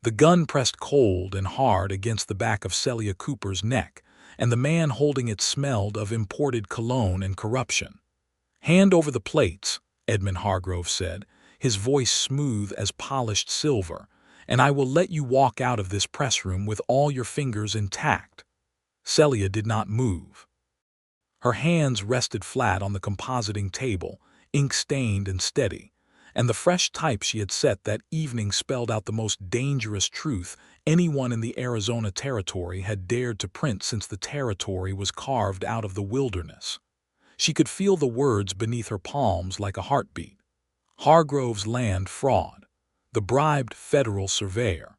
The gun pressed cold and hard against the back of Celia Cooper's neck, and the man holding it smelled of imported cologne and corruption. "Hand over the plates," Edmund Hargrove said, his voice smooth as polished silver, "and I will let you walk out of this press room with all your fingers intact." Celia did not move. Her hands rested flat on the compositing table, ink-stained and steady, and the fresh type she had set that evening spelled out the most dangerous truth anyone in the Arizona Territory had dared to print since the territory was carved out of the wilderness. She could feel the words beneath her palms like a heartbeat. Hargrove's land fraud. The bribed federal surveyor.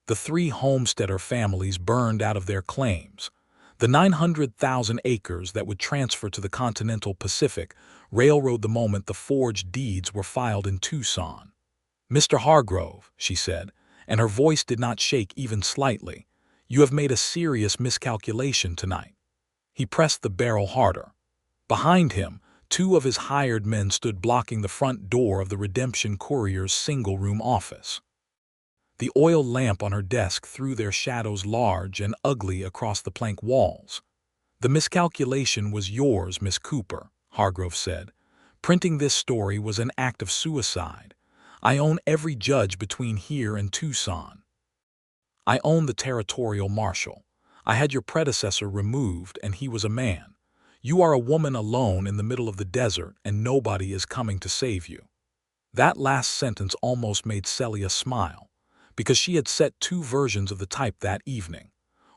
The 3 homesteader families burned out of their claims. The 900,000 acres that would transfer to the continental Pacific Railroad the moment the forged deeds were filed in Tucson. "Mr. Hargrove," she said, and her voice did not shake even slightly, "you have made a serious miscalculation tonight." He pressed the barrel harder. Behind him, 2 of his hired men stood blocking the front door of the Redemption Courier's single-room office. The oil lamp on her desk threw their shadows large and ugly across the plank walls. "The miscalculation was yours, Miss Cooper," Hargrove said. "Printing this story was an act of suicide. I own every judge between here and Tucson. I own the territorial marshal. I had your predecessor removed, and he was a man. You are a woman alone in the middle of the desert, and nobody is coming to save you." That last sentence almost made Celia smile, because she had set 2 versions of the type that evening.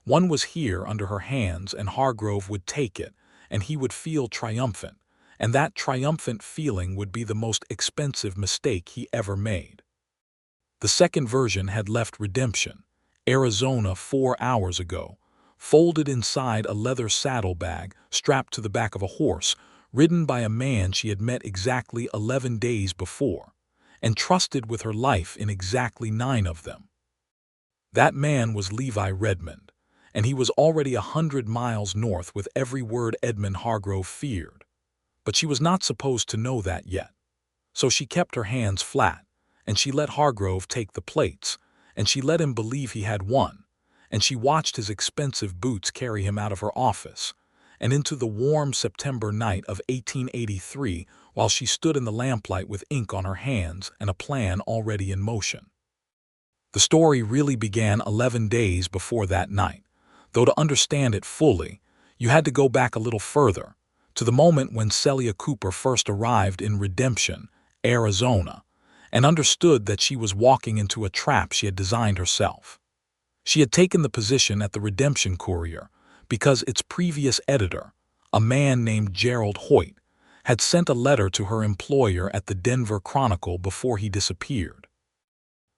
One was here under her hands, and Hargrove would take it, and he would feel triumphant, and that triumphant feeling would be the most expensive mistake he ever made. The second version had left Redemption, Arizona 4 hours ago, folded inside a leather saddlebag strapped to the back of a horse, ridden by a man she had met exactly 11 days before, and trusted with her life in exactly 9 of them. That man was Levi Redmond, and he was already 100 miles north with every word Edmund Hargrove feared. But she was not supposed to know that yet. So she kept her hands flat, and she let Hargrove take the plates, and she let him believe he had won, and she watched his expensive boots carry him out of her office, and into the warm September night of 1883 while she stood in the lamplight with ink on her hands and a plan already in motion. The story really began 11 days before that night, though to understand it fully, you had to go back a little further, to the moment when Celia Cooper first arrived in Redemption, Arizona, and understood that she was walking into a trap she had designed herself. She had taken the position at the Redemption Courier because its previous editor, a man named Gerald Hoyt, had sent a letter to her employer at the Denver Chronicle before he disappeared.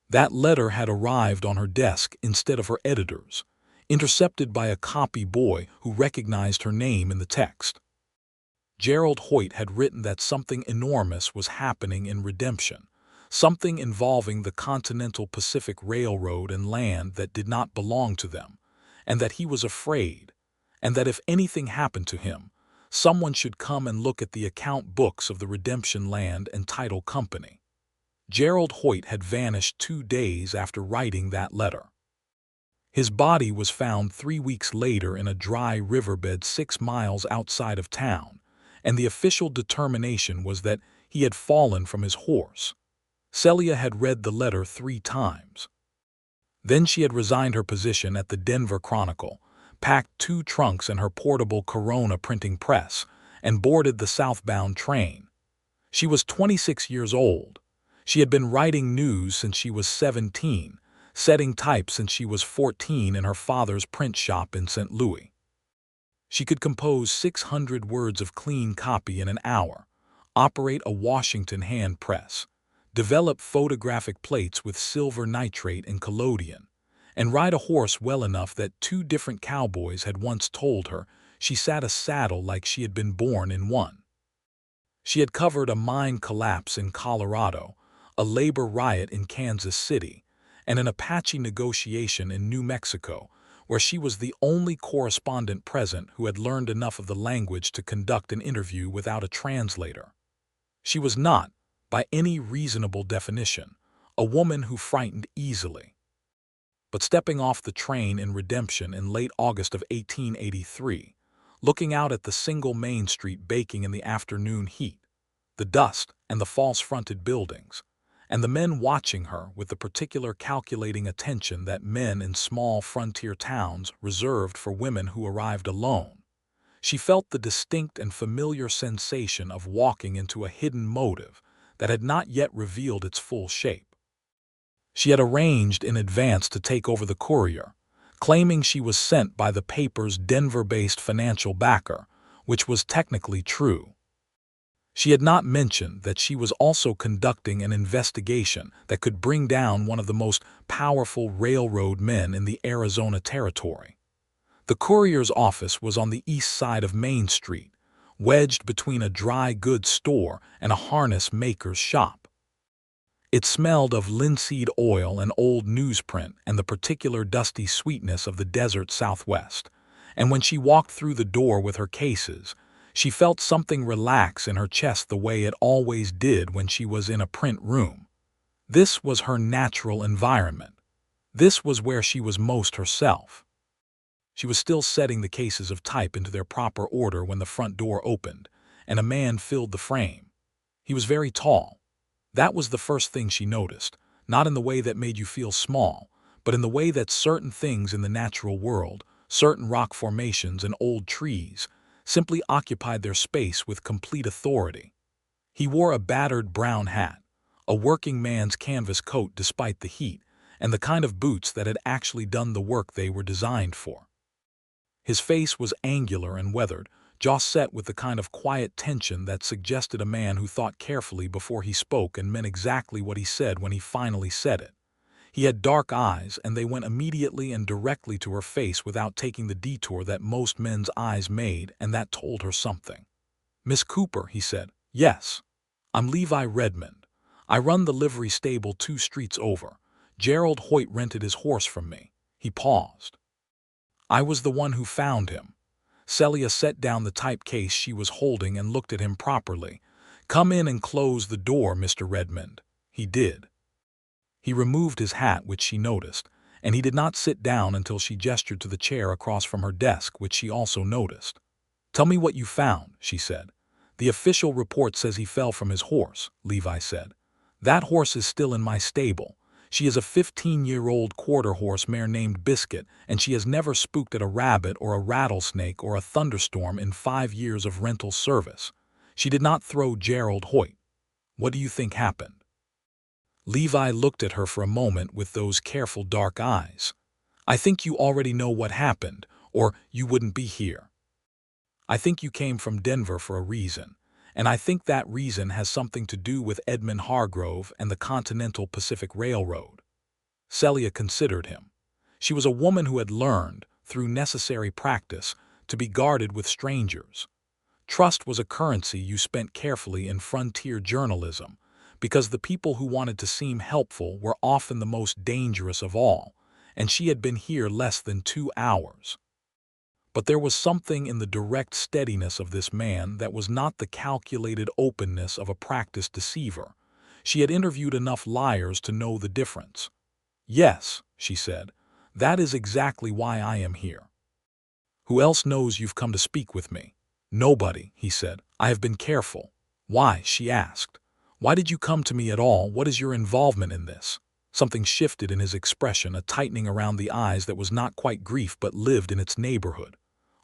That letter had arrived on her desk instead of her editor's, intercepted by a copy boy who recognized her name in the text. Gerald Hoyt had written that something enormous was happening in Redemption, something involving the Continental Pacific Railroad and land that did not belong to them, and that he was afraid, and that if anything happened to him, someone should come and look at the account books of the Redemption Land and Title Company. Gerald Hoyt had vanished 2 days after writing that letter. His body was found 3 weeks later in a dry riverbed 6 miles outside of town, and the official determination was that he had fallen from his horse. Celia had read the letter 3 times. Then she had resigned her position at the Denver Chronicle, packed 2 trunks and her portable Corona printing press, and boarded the southbound train. She was 26 years old. She had been writing news since she was 17, setting type since she was 14 in her father's print shop in St. Louis. She could compose 600 words of clean copy in an hour, operate a Washington hand press, develop photographic plates with silver nitrate and collodion, and ride a horse well enough that 2 different cowboys had once told her she sat a saddle like she had been born in one. She had covered a mine collapse in Colorado, a labor riot in Kansas City, and an Apache negotiation in New Mexico, where she was the only correspondent present who had learned enough of the language to conduct an interview without a translator. She was not, by any reasonable definition, a woman who frightened easily. but stepping off the train in Redemption in late August of 1883, looking out at the single Main Street baking in the afternoon heat, the dust and the false-fronted buildings, and the men watching her with the particular calculating attention that men in small frontier towns reserved for women who arrived alone, she felt the distinct and familiar sensation of walking into a hidden motive that had not yet revealed its full shape. She had arranged in advance to take over the Courier, claiming she was sent by the paper's Denver-based financial backer, which was technically true. She had not mentioned that she was also conducting an investigation that could bring down one of the most powerful railroad men in the Arizona Territory. The Courier's office was on the east side of Main Street, wedged between a dry goods store and a harness maker's shop. It smelled of linseed oil and old newsprint and the particular dusty sweetness of the desert Southwest, and when she walked through the door with her cases, she felt something relax in her chest the way it always did when she was in a print room. This was her natural environment. This was where she was most herself. She was still setting the cases of type into their proper order when the front door opened, and a man filled the frame. He was very tall. That was the first thing she noticed, not in the way that made you feel small, but in the way that certain things in the natural world, certain rock formations and old trees, simply occupied their space with complete authority. He wore a battered brown hat, a working man's canvas coat despite the heat, and the kind of boots that had actually done the work they were designed for. His face was angular and weathered, jaw set with the kind of quiet tension that suggested a man who thought carefully before he spoke and meant exactly what he said when he finally said it. He had dark eyes, and they went immediately and directly to her face without taking the detour that most men's eyes made, and that told her something. "Miss Cooper," he said. "Yes. I'm Levi Redmond. I run the livery stable 2 streets over. Gerald Hoyt rented his horse from me." He paused. "I was the one who found him." Celia set down the type case she was holding and looked at him properly. "Come in and close the door, Mr. Redmond." He did. He removed his hat, which she noticed, and he did not sit down until she gestured to the chair across from her desk, which she also noticed. "Tell me what you found," she said. "The official report says he fell from his horse," Levi said. "That horse is still in my stable. She is a 15-year-old quarter-horse mare named Biscuit, and she has never spooked at a rabbit or a rattlesnake or a thunderstorm in 5 years of rental service. She did not throw Gerald Hoyt. What do you think happened?" Levi looked at her for a moment with those careful dark eyes. "I think you already know what happened, or you wouldn't be here. I think you came from Denver for a reason, and I think that reason has something to do with Edmund Hargrove and the Continental Pacific Railroad." Celia considered him. She was a woman who had learned, through necessary practice, to be guarded with strangers. Trust was a currency you spent carefully in frontier journalism, because the people who wanted to seem helpful were often the most dangerous of all, and she had been here less than 2 hours. But there was something in the direct steadiness of this man that was not the calculated openness of a practiced deceiver. She had interviewed enough liars to know the difference. "Yes," she said, "that is exactly why I am here." "Who else knows you've come to speak with me?" "Nobody," he said. "I have been careful." "Why?" she asked. "Why did you come to me at all? What is your involvement in this?" Something shifted in his expression, a tightening around the eyes that was not quite grief but lived in its neighborhood.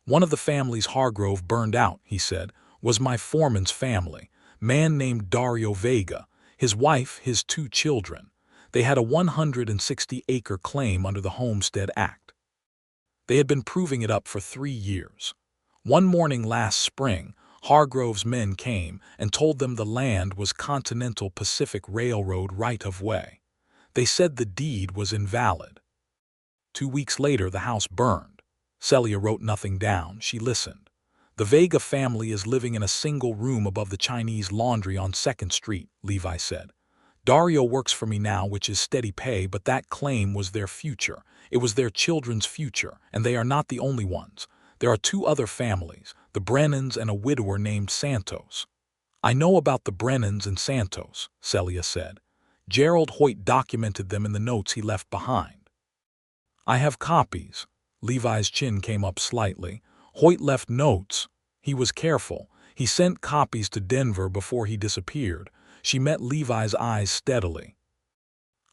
"One of the families Hargrove burned out," he said, "was my foreman's family, man named Dario Vega, his wife, his 2 children. They had a 160-acre claim under the Homestead Act. They had been proving it up for 3 years. One morning last spring, Hargrove's men came and told them the land was Continental Pacific Railroad right-of-way. They said the deed was invalid. 2 weeks later, the house burned. Celia wrote nothing down. She listened. "The Vega family is living in a single room above the Chinese laundry on 2nd Street, Levi said. "Dario works for me now, which is steady pay, but that claim was their future. It was their children's future, and they are not the only ones. There are 2 other families, the Brennans and a widower named Santos." "I know about the Brennans and Santos," Celia said. "Gerald Hoyt documented them in the notes he left behind." I have copies. Levi's chin came up slightly. Hoyt left notes. He was careful. He sent copies to Denver before he disappeared. She met Levi's eyes steadily.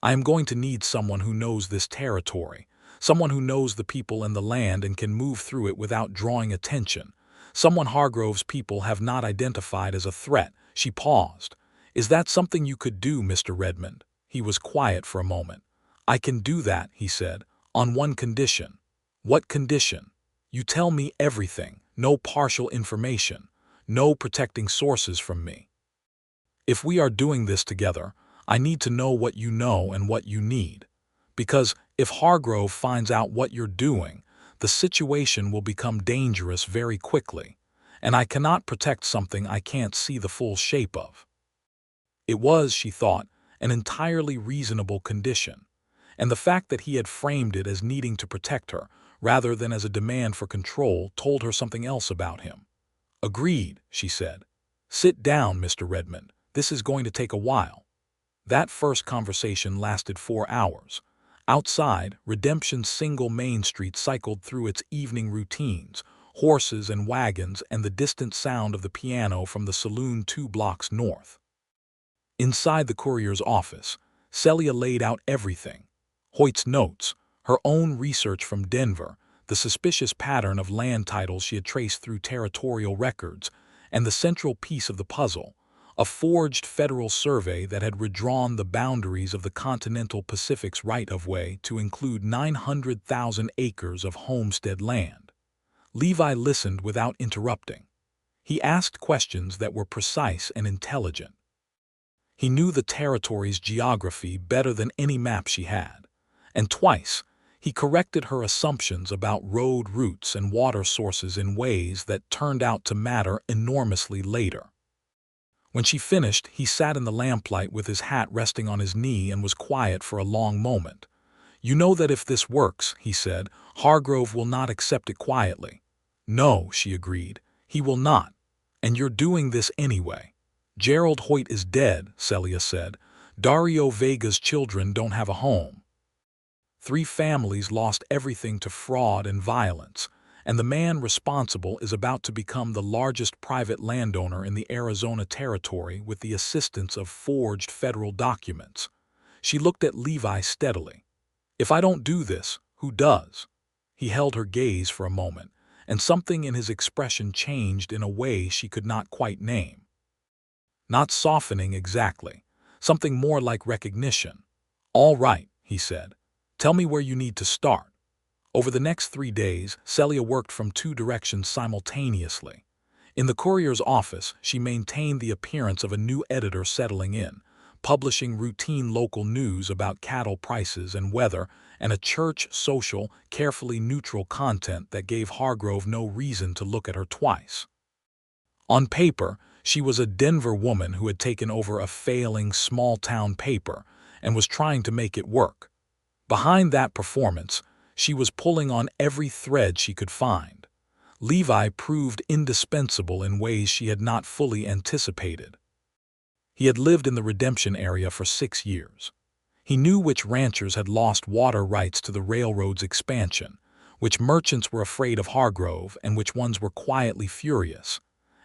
I am going to need someone who knows this territory, someone who knows the people and the land and can move through it without drawing attention, someone Hargrove's people have not identified as a threat. She paused. Is that something you could do, Mr. Redmond? He was quiet for a moment. I can do that, he said, on one condition. What condition? You tell me everything, no partial information, no protecting sources from me. If we are doing this together, I need to know what you know and what you need. Because if Hargrove finds out what you're doing, the situation will become dangerous very quickly, and I cannot protect something I can't see the full shape of. It was, she thought, an entirely reasonable condition, and the fact that he had framed it as needing to protect her, rather than as a demand for control, told her something else about him. Agreed, she said. Sit down, Mr. Redmond. This is going to take a while. That first conversation lasted 4 hours. Outside, Redemption's single Main Street cycled through its evening routines, horses and wagons and the distant sound of the piano from the saloon 2 blocks north. Inside the courier's office, Celia laid out everything. Hoyt's notes, her own research from Denver, the suspicious pattern of land titles she had traced through territorial records, and the central piece of the puzzle, a forged federal survey that had redrawn the boundaries of the continental Pacific's right-of-way to include 900,000 acres of homestead land. Levi listened without interrupting. He asked questions that were precise and intelligent. He knew the territory's geography better than any map she had, and twice he corrected her assumptions about road routes and water sources in ways that turned out to matter enormously later. When she finished, he sat in the lamplight with his hat resting on his knee and was quiet for a long moment. You know that if this works, he said, Hargrove will not accept it quietly. No, she agreed, he will not. And you're doing this anyway. Gerald Hoyt is dead, Celia said. Dario Vega's children don't have a home. 3 families lost everything to fraud and violence, and the man responsible is about to become the largest private landowner in the Arizona territory with the assistance of forged federal documents. She looked at Levi steadily. If I don't do this, who does? He held her gaze for a moment, and something in his expression changed in a way she could not quite name. Not softening exactly, something more like recognition. All right, he said. Tell me where you need to start. Over the next 3 days, Celia worked from 2 directions simultaneously. In the courier's office, she maintained the appearance of a new editor settling in, publishing routine local news about cattle prices and weather, and a church, social, carefully neutral content that gave Hargrove no reason to look at her twice. On paper, she was a Denver woman who had taken over a failing small-town paper and was trying to make it work. Behind that performance, she was pulling on every thread she could find. Levi proved indispensable in ways she had not fully anticipated. He had lived in the Redemption area for 6 years. He knew which ranchers had lost water rights to the railroad's expansion, which merchants were afraid of Hargrove, and which ones were quietly furious.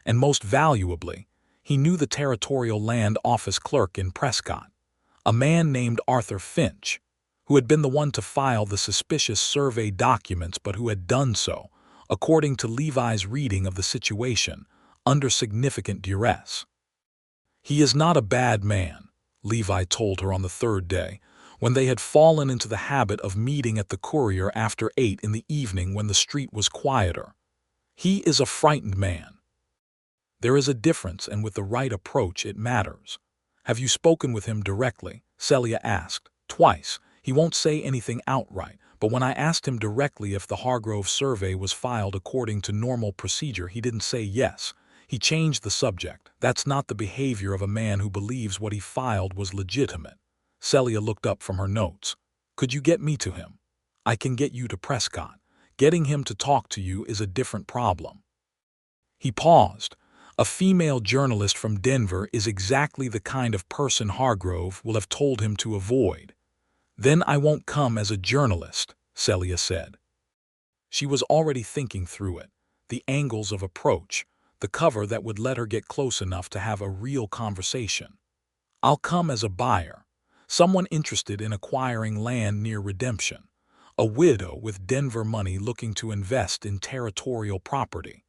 And most valuably, he knew the territorial land office clerk in Prescott, a man named Arthur Finch, who had been the one to file the suspicious survey documents but who had done so, according to Levi's reading of the situation, under significant duress. He is not a bad man, Levi told her on the 3rd day, when they had fallen into the habit of meeting at the Courier after 8 in the evening when the street was quieter. He is a frightened man. There is a difference, and with the right approach it matters. Have you spoken with him directly? Celia asked. Twice. He won't say anything outright, but when I asked him directly if the Hargrove survey was filed according to normal procedure, he didn't say yes. He changed the subject. That's not the behavior of a man who believes what he filed was legitimate. Celia looked up from her notes. Could you get me to him? I can get you to Prescott. Getting him to talk to you is a different problem. He paused. A female journalist from Denver is exactly the kind of person Hargrove will have told him to avoid. Then I won't come as a journalist, Celia said. She was already thinking through it, the angles of approach, the cover that would let her get close enough to have a real conversation. I'll come as a buyer, someone interested in acquiring land near Redemption, a widow with Denver money looking to invest in territorial property.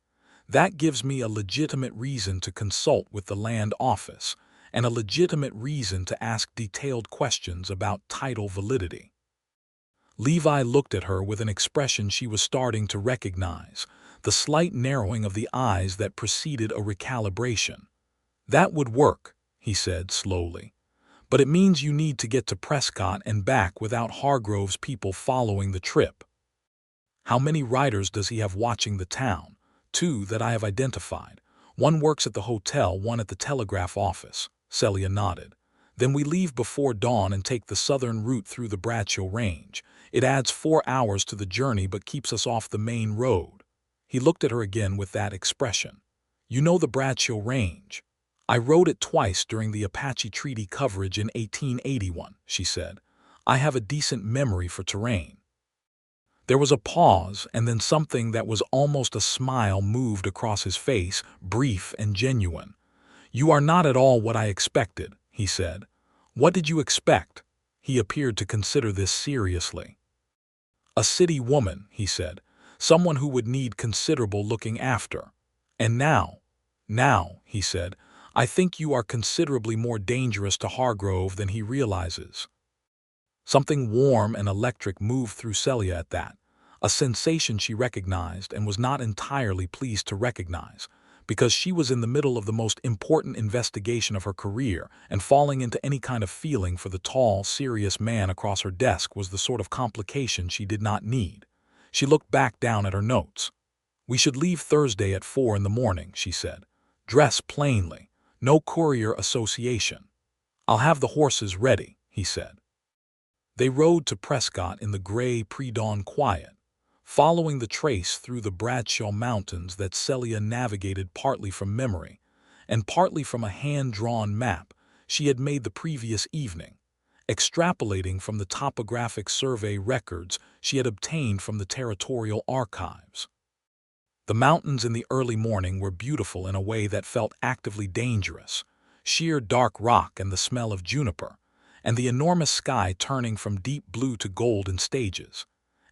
That gives me a legitimate reason to consult with the land office and a legitimate reason to ask detailed questions about title validity. Levi looked at her with an expression she was starting to recognize, the slight narrowing of the eyes that preceded a recalibration. "That would work," he said slowly. "But it means you need to get to Prescott and back without Hargrove's people following the trip." "How many riders does he have watching the town?" "Two that I have identified. One works at the hotel, one at the telegraph office." Celia nodded. "Then we leave before dawn and take the southern route through the Bradshaw Range. It adds 4 hours to the journey but keeps us off the main road." He looked at her again with that expression. "You know the Bradshaw Range?" "I rode it twice during the Apache Treaty coverage in 1881, she said. "I have a decent memory for terrain." There was a pause, and then something that was almost a smile moved across his face, brief and genuine. "You are not at all what I expected," he said. "What did you expect?" He appeared to consider this seriously. "A city woman," he said. "Someone who would need considerable looking after. And now, he said, "I think you are considerably more dangerous to Hargrove than he realizes." Something warm and electric moved through Celia at that, a sensation she recognized and was not entirely pleased to recognize, because she was in the middle of the most important investigation of her career, and falling into any kind of feeling for the tall, serious man across her desk was the sort of complication she did not need. She looked back down at her notes. "We should leave Thursday at 4 in the morning," she said. "Dress plainly. No courier association." "I'll have the horses ready," he said. They rode to Prescott in the gray pre-dawn quiet, following the trace through the Bradshaw Mountains that Celia navigated partly from memory and partly from a hand-drawn map she had made the previous evening, extrapolating from the topographic survey records she had obtained from the territorial archives. The mountains in the early morning were beautiful in a way that felt actively dangerous, sheer dark rock and the smell of juniper, and the enormous sky turning from deep blue to gold in stages.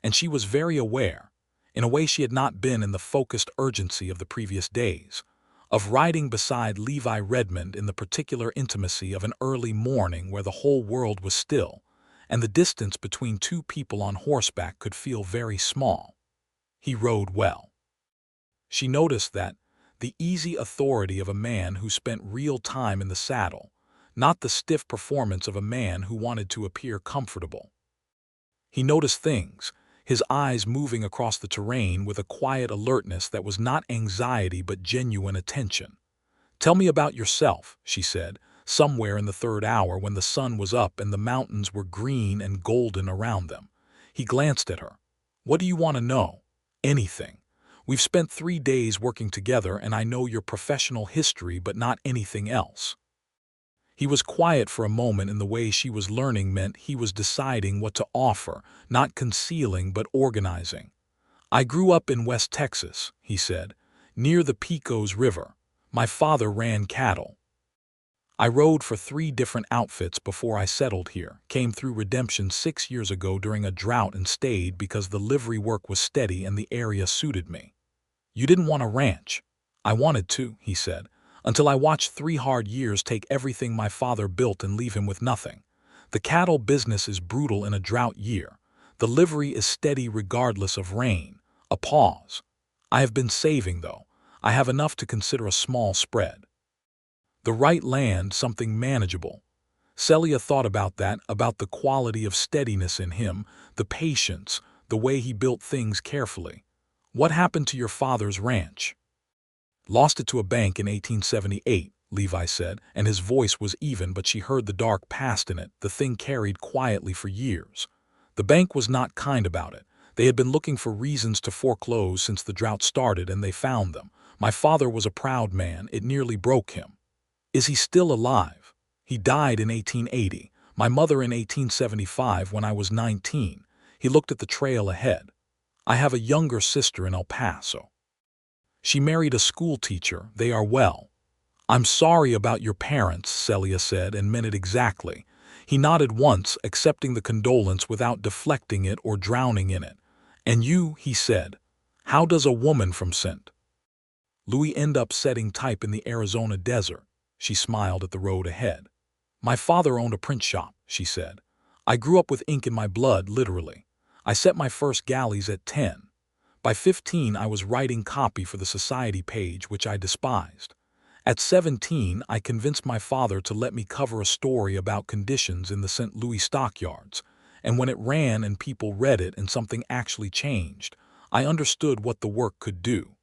And she was very aware, in a way she had not been in the focused urgency of the previous days, of riding beside Levi Redmond in the particular intimacy of an early morning where the whole world was still, and the distance between two people on horseback could feel very small. He rode well. She noticed that, the easy authority of a man who spent real time in the saddle, not the stiff performance of a man who wanted to appear comfortable. He noticed things, his eyes moving across the terrain with a quiet alertness that was not anxiety but genuine attention. "Tell me about yourself," she said, somewhere in the third hour when the sun was up and the mountains were green and golden around them. He glanced at her. "What do you want to know?" "Anything. We've spent 3 days working together and I know your professional history but not anything else." He was quiet for a moment in the way she was learning meant he was deciding what to offer, not concealing but organizing. "I grew up in West Texas," he said, "near the Pecos River. My father ran cattle. I rode for 3 different outfits before I settled here, came through Redemption 6 years ago during a drought and stayed because the livery work was steady and the area suited me." "You didn't want a ranch." "I wanted to," he said, "until I watched 3 hard years take everything my father built and leave him with nothing. The cattle business is brutal in a drought year. The livery is steady regardless of rain." A pause. "I have been saving, though. I have enough to consider a small spread." The right land, something manageable. Celia thought about that, about the quality of steadiness in him, the patience, the way he built things carefully. "What happened to your father's ranch?" "Lost it to a bank in 1878, Levi said, and his voice was even, but she heard the dark past in it, the thing carried quietly for years. "The bank was not kind about it. They had been looking for reasons to foreclose since the drought started, and they found them. My father was a proud man. It nearly broke him." "Is he still alive?" "He died in 1880. My mother in 1875 when I was 19. He looked at the trail ahead. I have a younger sister in El Paso. She married a school teacher. They are well. I'm sorry about your parents, Celia said, and meant it exactly. He nodded once, accepting the condolence without deflecting it or drowning in it. And you, he said, how does a woman from St. Louis end up setting type in the Arizona desert? She smiled at the road ahead. My father owned a print shop, she said. I grew up with ink in my blood, literally. I set my first galleys at 10. By 15, I was writing copy for the society page, which I despised. At 17, I convinced my father to let me cover a story about conditions in the St. Louis stockyards, and when it ran and people read it and something actually changed, I understood what the work could do.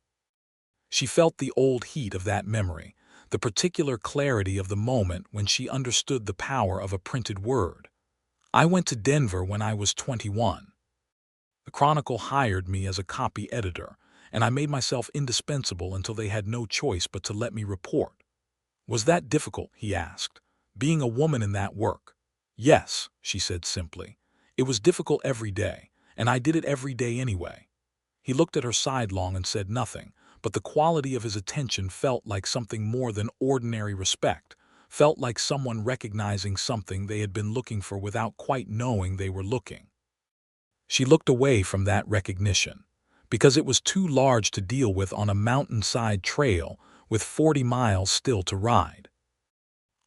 She felt the old heat of that memory, the particular clarity of the moment when she understood the power of a printed word. I went to Denver when I was 21. The Chronicle hired me as a copy editor, and I made myself indispensable until they had no choice but to let me report. Was that difficult? He asked. Being a woman in that work? Yes, she said simply. It was difficult every day, and I did it every day anyway. He looked at her sidelong and said nothing, but the quality of his attention felt like something more than ordinary respect, felt like someone recognizing something they had been looking for without quite knowing they were looking. She looked away from that recognition, because it was too large to deal with on a mountainside trail with 40 miles still to ride.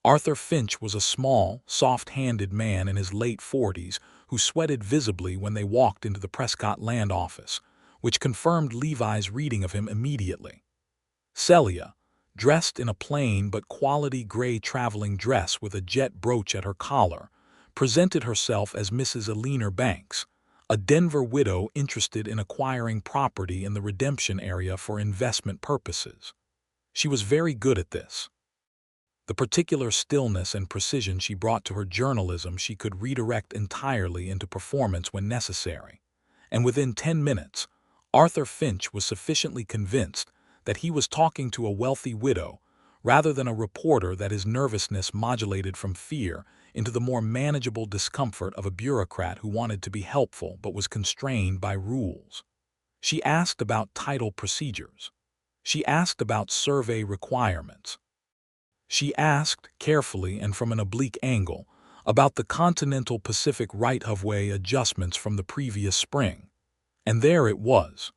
Arthur Finch was a small, soft-handed man in his late 40s who sweated visibly when they walked into the Prescott land office, which confirmed Levi's reading of him immediately. Celia, dressed in a plain but quality gray traveling dress with a jet brooch at her collar, presented herself as Mrs. Eleanor Banks, a Denver widow interested in acquiring property in the Redemption area for investment purposes. She was very good at this. The particular stillness and precision she brought to her journalism she could redirect entirely into performance when necessary. And within 10 minutes, Arthur Finch was sufficiently convinced that he was talking to a wealthy widow rather than a reporter, that his nervousness modulated from fear into the more manageable discomfort of a bureaucrat who wanted to be helpful but was constrained by rules. She asked about title procedures. She asked about survey requirements. She asked, carefully and from an oblique angle, about the Continental Pacific right-of-way adjustments from the previous spring. And there it was.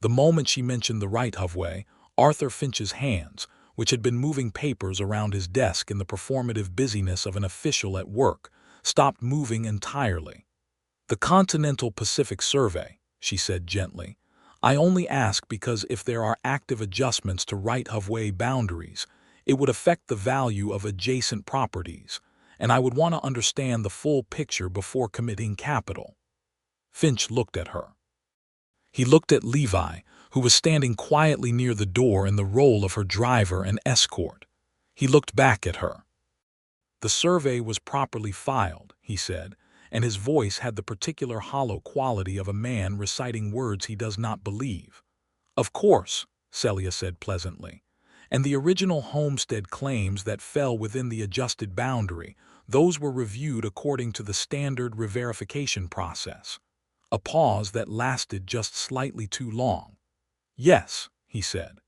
The moment she mentioned the right-of-way, Arthur Finch's hands, which had been moving papers around his desk in the performative busyness of an official at work, stopped moving entirely. The Continental Pacific Survey, she said gently. I only ask because if there are active adjustments to right-of-way boundaries, it would affect the value of adjacent properties, and I would want to understand the full picture before committing capital. Finch looked at her. He looked at Levi, who was standing quietly near the door in the role of her driver and escort. He looked back at her. The survey was properly filed, he said, and his voice had the particular hollow quality of a man reciting words he does not believe. Of course, Celia said pleasantly. And the original homestead claims that fell within the adjusted boundary, those were reviewed according to the standard re-verification process. A pause that lasted just slightly too long. Yes, he said.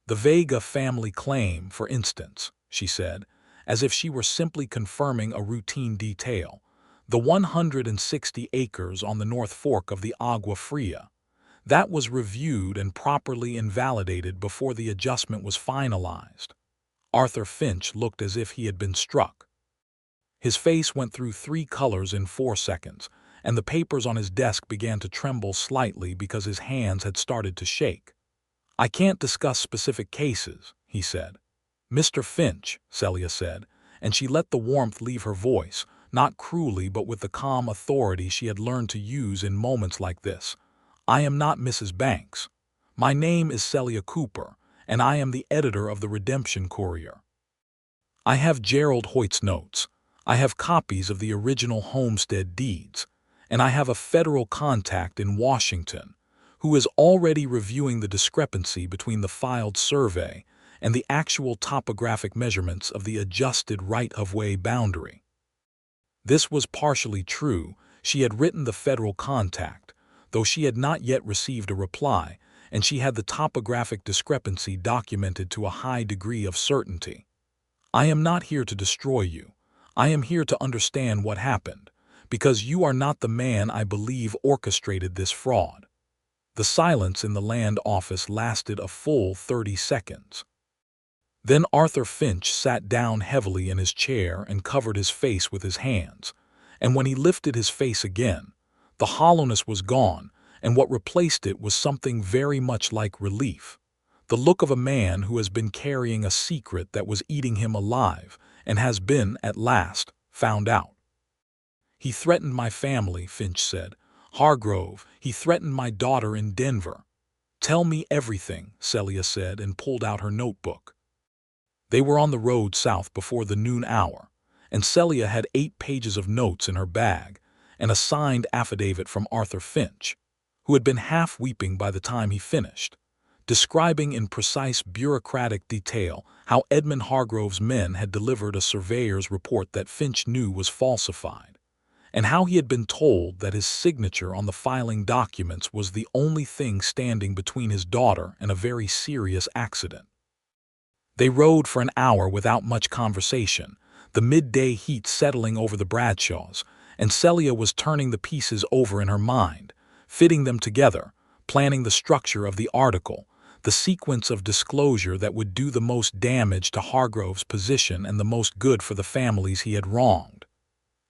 The Vega family claim, for instance, she said, as if she were simply confirming a routine detail. The 160 acres on the North Fork of the Agua Fria. That was reviewed and properly invalidated before the adjustment was finalized. Arthur Finch looked as if he had been struck. His face went through 3 colors in 4 seconds, and the papers on his desk began to tremble slightly because his hands had started to shake. I can't discuss specific cases, he said. Mr. Finch, Celia said, and she let the warmth leave her voice, not cruelly but with the calm authority she had learned to use in moments like this. I am not Mrs. Banks. My name is Celia Cooper, and I am the editor of the Redemption Courier. I have Gerald Hoyt's notes. I have copies of the original homestead deeds, and I have a federal contact in Washington who is already reviewing the discrepancy between the filed survey and the actual topographic measurements of the adjusted right-of-way boundary. This was partially true. She had written the federal contact, though she had not yet received a reply, and she had the topographic discrepancy documented to a high degree of certainty. I am not here to destroy you. I am here to understand what happened, because you are not the man I believe orchestrated this fraud. The silence in the land office lasted a full 30 seconds. Then Arthur Finch sat down heavily in his chair and covered his face with his hands, and when he lifted his face again, the hollowness was gone, and what replaced it was something very much like relief. The look of a man who has been carrying a secret that was eating him alive and has been, at last, found out. He threatened my family, Finch said. Hargrove, he threatened my daughter in Denver. Tell me everything, Celia said and pulled out her notebook. They were on the road south before the noon hour, and Celia had 8 pages of notes in her bag and a signed affidavit from Arthur Finch, who had been half weeping by the time he finished, describing in precise bureaucratic detail how Edmund Hargrove's men had delivered a surveyor's report that Finch knew was falsified, and how he had been told that his signature on the filing documents was the only thing standing between his daughter and a very serious accident. They rode for an hour without much conversation, the midday heat settling over the Bradshaws, and Celia was turning the pieces over in her mind, fitting them together, planning the structure of the article, the sequence of disclosure that would do the most damage to Hargrove's position and the most good for the families he had wronged.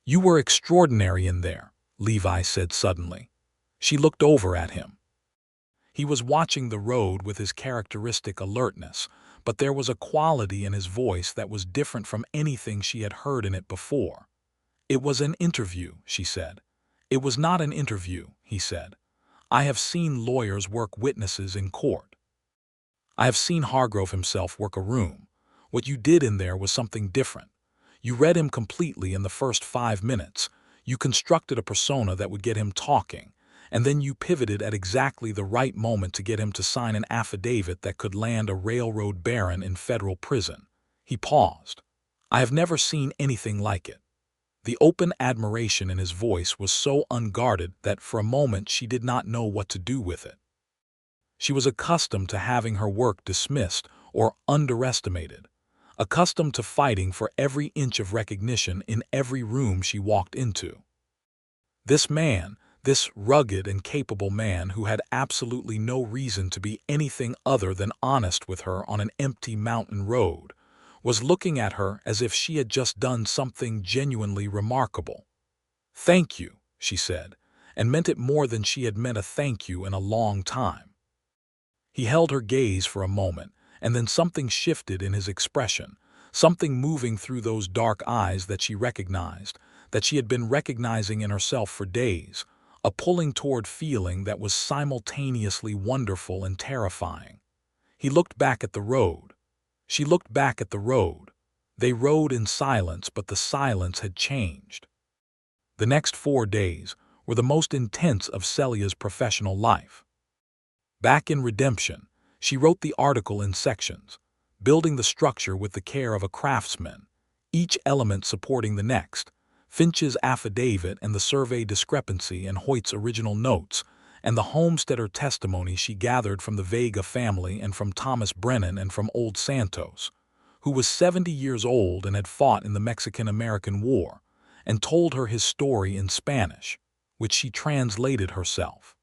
You were extraordinary in there, Levi said suddenly. She looked over at him. He was watching the road with his characteristic alertness, but there was a quality in his voice that was different from anything she had heard in it before. It was an interview, she said. It was not an interview, he said. I have seen lawyers work witnesses in court. I have seen Hargrove himself work a room. What you did in there was something different. You read him completely in the first 5 minutes. You constructed a persona that would get him talking, and then you pivoted at exactly the right moment to get him to sign an affidavit that could land a railroad baron in federal prison. He paused. I have never seen anything like it. The open admiration in his voice was so unguarded that for a moment she did not know what to do with it. She was accustomed to having her work dismissed or underestimated, accustomed to fighting for every inch of recognition in every room she walked into. This man, this rugged and capable man who had absolutely no reason to be anything other than honest with her on an empty mountain road, was looking at her as if she had just done something genuinely remarkable. "Thank you," she said, and meant it more than she had meant a thank you in a long time. He held her gaze for a moment, and then something shifted in his expression, something moving through those dark eyes that she recognized, that she had been recognizing in herself for days, a pulling toward feeling that was simultaneously wonderful and terrifying. He looked back at the road. She looked back at the road. They rode in silence, but the silence had changed. The next 4 days were the most intense of Celia's professional life. Back in Redemption, she wrote the article in sections, building the structure with the care of a craftsman, each element supporting the next: Finch's affidavit and the survey discrepancy and Hoyt's original notes, and the homesteader testimony she gathered from the Vega family and from Thomas Brennan and from old Santos, who was 70 years old and had fought in the Mexican-American War, and told her his story in Spanish, which she translated herself.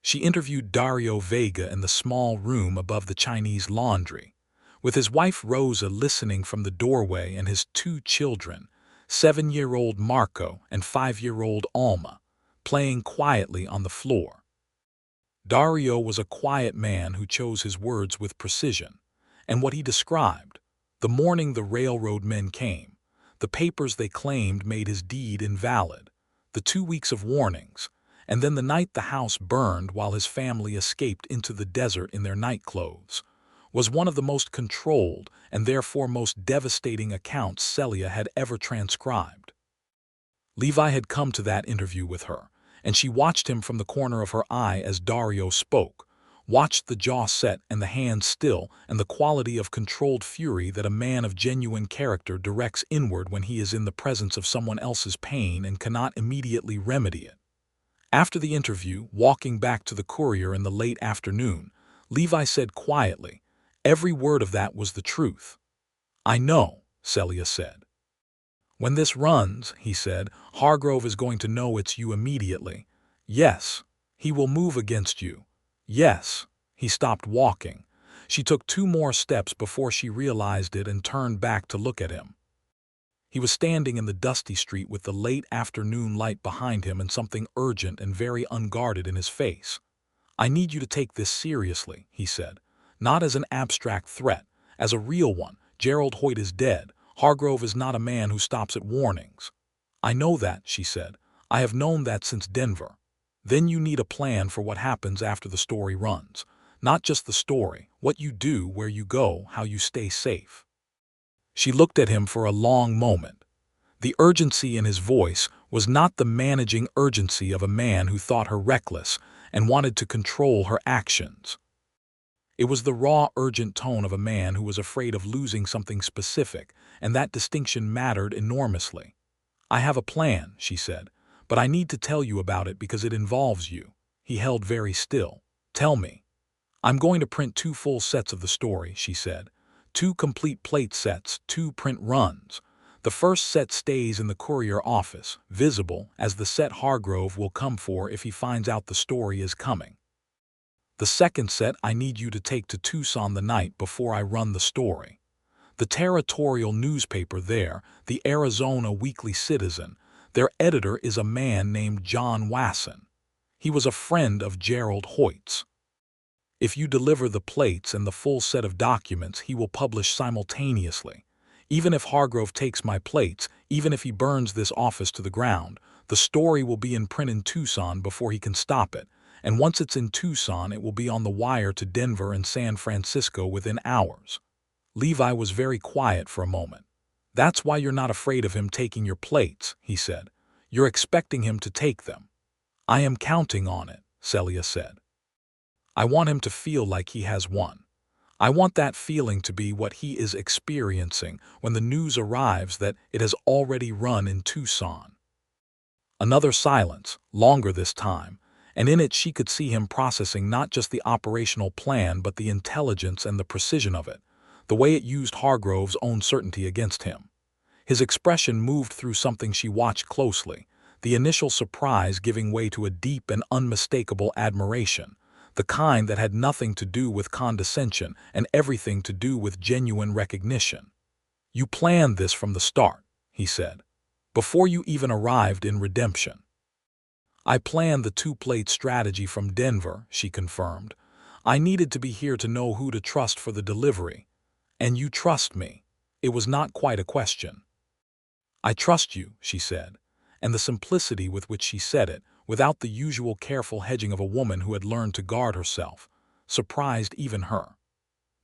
She interviewed Dario Vega in the small room above the Chinese laundry, with his wife Rosa listening from the doorway and his 2 children, 7-year-old Marco and 5-year-old Alma, playing quietly on the floor. Dario was a quiet man who chose his words with precision, and what he described, the morning the railroad men came, the papers they claimed made his deed invalid, the 2 weeks of warnings, and then the night the house burned while his family escaped into the desert in their nightclothes, was one of the most controlled and therefore most devastating accounts Celia had ever transcribed. Levi had come to that interview with her, and she watched him from the corner of her eye as Dario spoke, watched the jaw set and the hand still, and the quality of controlled fury that a man of genuine character directs inward when he is in the presence of someone else's pain and cannot immediately remedy it. After the interview, walking back to the Courier in the late afternoon, Levi said quietly, "Every word of that was the truth." "I know," Celia said. "When this runs," he said, "Hargrove is going to know it's you immediately. Yes, he will move against you. Yes." He stopped walking. She took 2 more steps before she realized it and turned back to look at him. He was standing in the dusty street with the late afternoon light behind him and something urgent and very unguarded in his face. "I need you to take this seriously," he said. "Not as an abstract threat, as a real one. Gerald Hoyt is dead. Hargrove is not a man who stops at warnings." "I know that," she said. "I have known that since Denver." "Then you need a plan for what happens after the story runs. Not just the story, what you do, where you go, how you stay safe." She looked at him for a long moment. The urgency in his voice was not the managing urgency of a man who thought her reckless and wanted to control her actions. It was the raw, urgent tone of a man who was afraid of losing something specific, and that distinction mattered enormously. "I have a plan," she said, "but I need to tell you about it because it involves you." He held very still. "Tell me." "I'm going to print 2 full sets of the story," she said. 2 complete plate sets, 2 print runs. The first set stays in the Courier office, visible as the set Hargrove will come for if he finds out the story is coming. The second set I need you to take to Tucson the night before I run the story. The territorial newspaper there, the Arizona Weekly Citizen, their editor is a man named John Wasson. He was a friend of Gerald Hoyt's. If you deliver the plates and the full set of documents, he will publish simultaneously. Even if Hargrove takes my plates, even if he burns this office to the ground, the story will be in print in Tucson before he can stop it, and once it's in Tucson, it will be on the wire to Denver and San Francisco within hours. Levi was very quiet for a moment. "That's why you're not afraid of him taking your plates," he said. "You're expecting him to take them." "I am counting on it," Celia said. "I want him to feel like he has won. I want that feeling to be what he is experiencing when the news arrives that it has already run in Tucson." Another silence, longer this time, and in it she could see him processing not just the operational plan but the intelligence and the precision of it, the way it used Hargrove's own certainty against him. His expression moved through something she watched closely, the initial surprise giving way to a deep and unmistakable admiration, the kind that had nothing to do with condescension and everything to do with genuine recognition. "You planned this from the start," he said, "before you even arrived in Redemption." "I planned the 2-plate strategy from Denver," she confirmed. "I needed to be here to know who to trust for the delivery. And you trust me." It was not quite a question. "I trust you," she said, and the simplicity with which she said it, without the usual careful hedging of a woman who had learned to guard herself, surprised even her.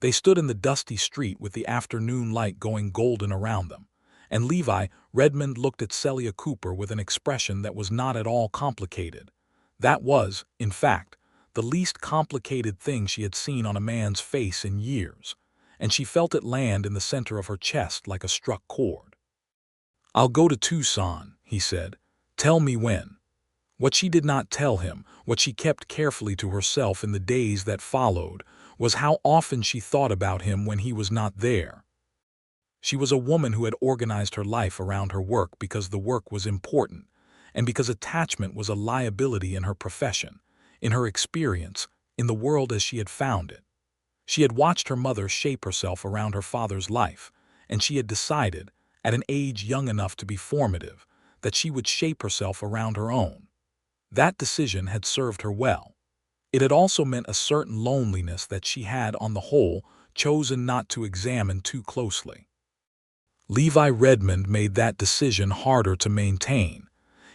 They stood in the dusty street with the afternoon light going golden around them, and Levi Redmond looked at Celia Cooper with an expression that was not at all complicated. That was, in fact, the least complicated thing she had seen on a man's face in years, and she felt it land in the center of her chest like a struck chord. "I'll go to Tucson," he said. "Tell me when." What she did not tell him, what she kept carefully to herself in the days that followed, was how often she thought about him when he was not there. She was a woman who had organized her life around her work because the work was important, and because attachment was a liability in her profession, in her experience, in the world as she had found it. She had watched her mother shape herself around her father's life, and she had decided, at an age young enough to be formative, that she would shape herself around her own. That decision had served her well. It had also meant a certain loneliness that she had, on the whole, chosen not to examine too closely. Levi Redmond made that decision harder to maintain.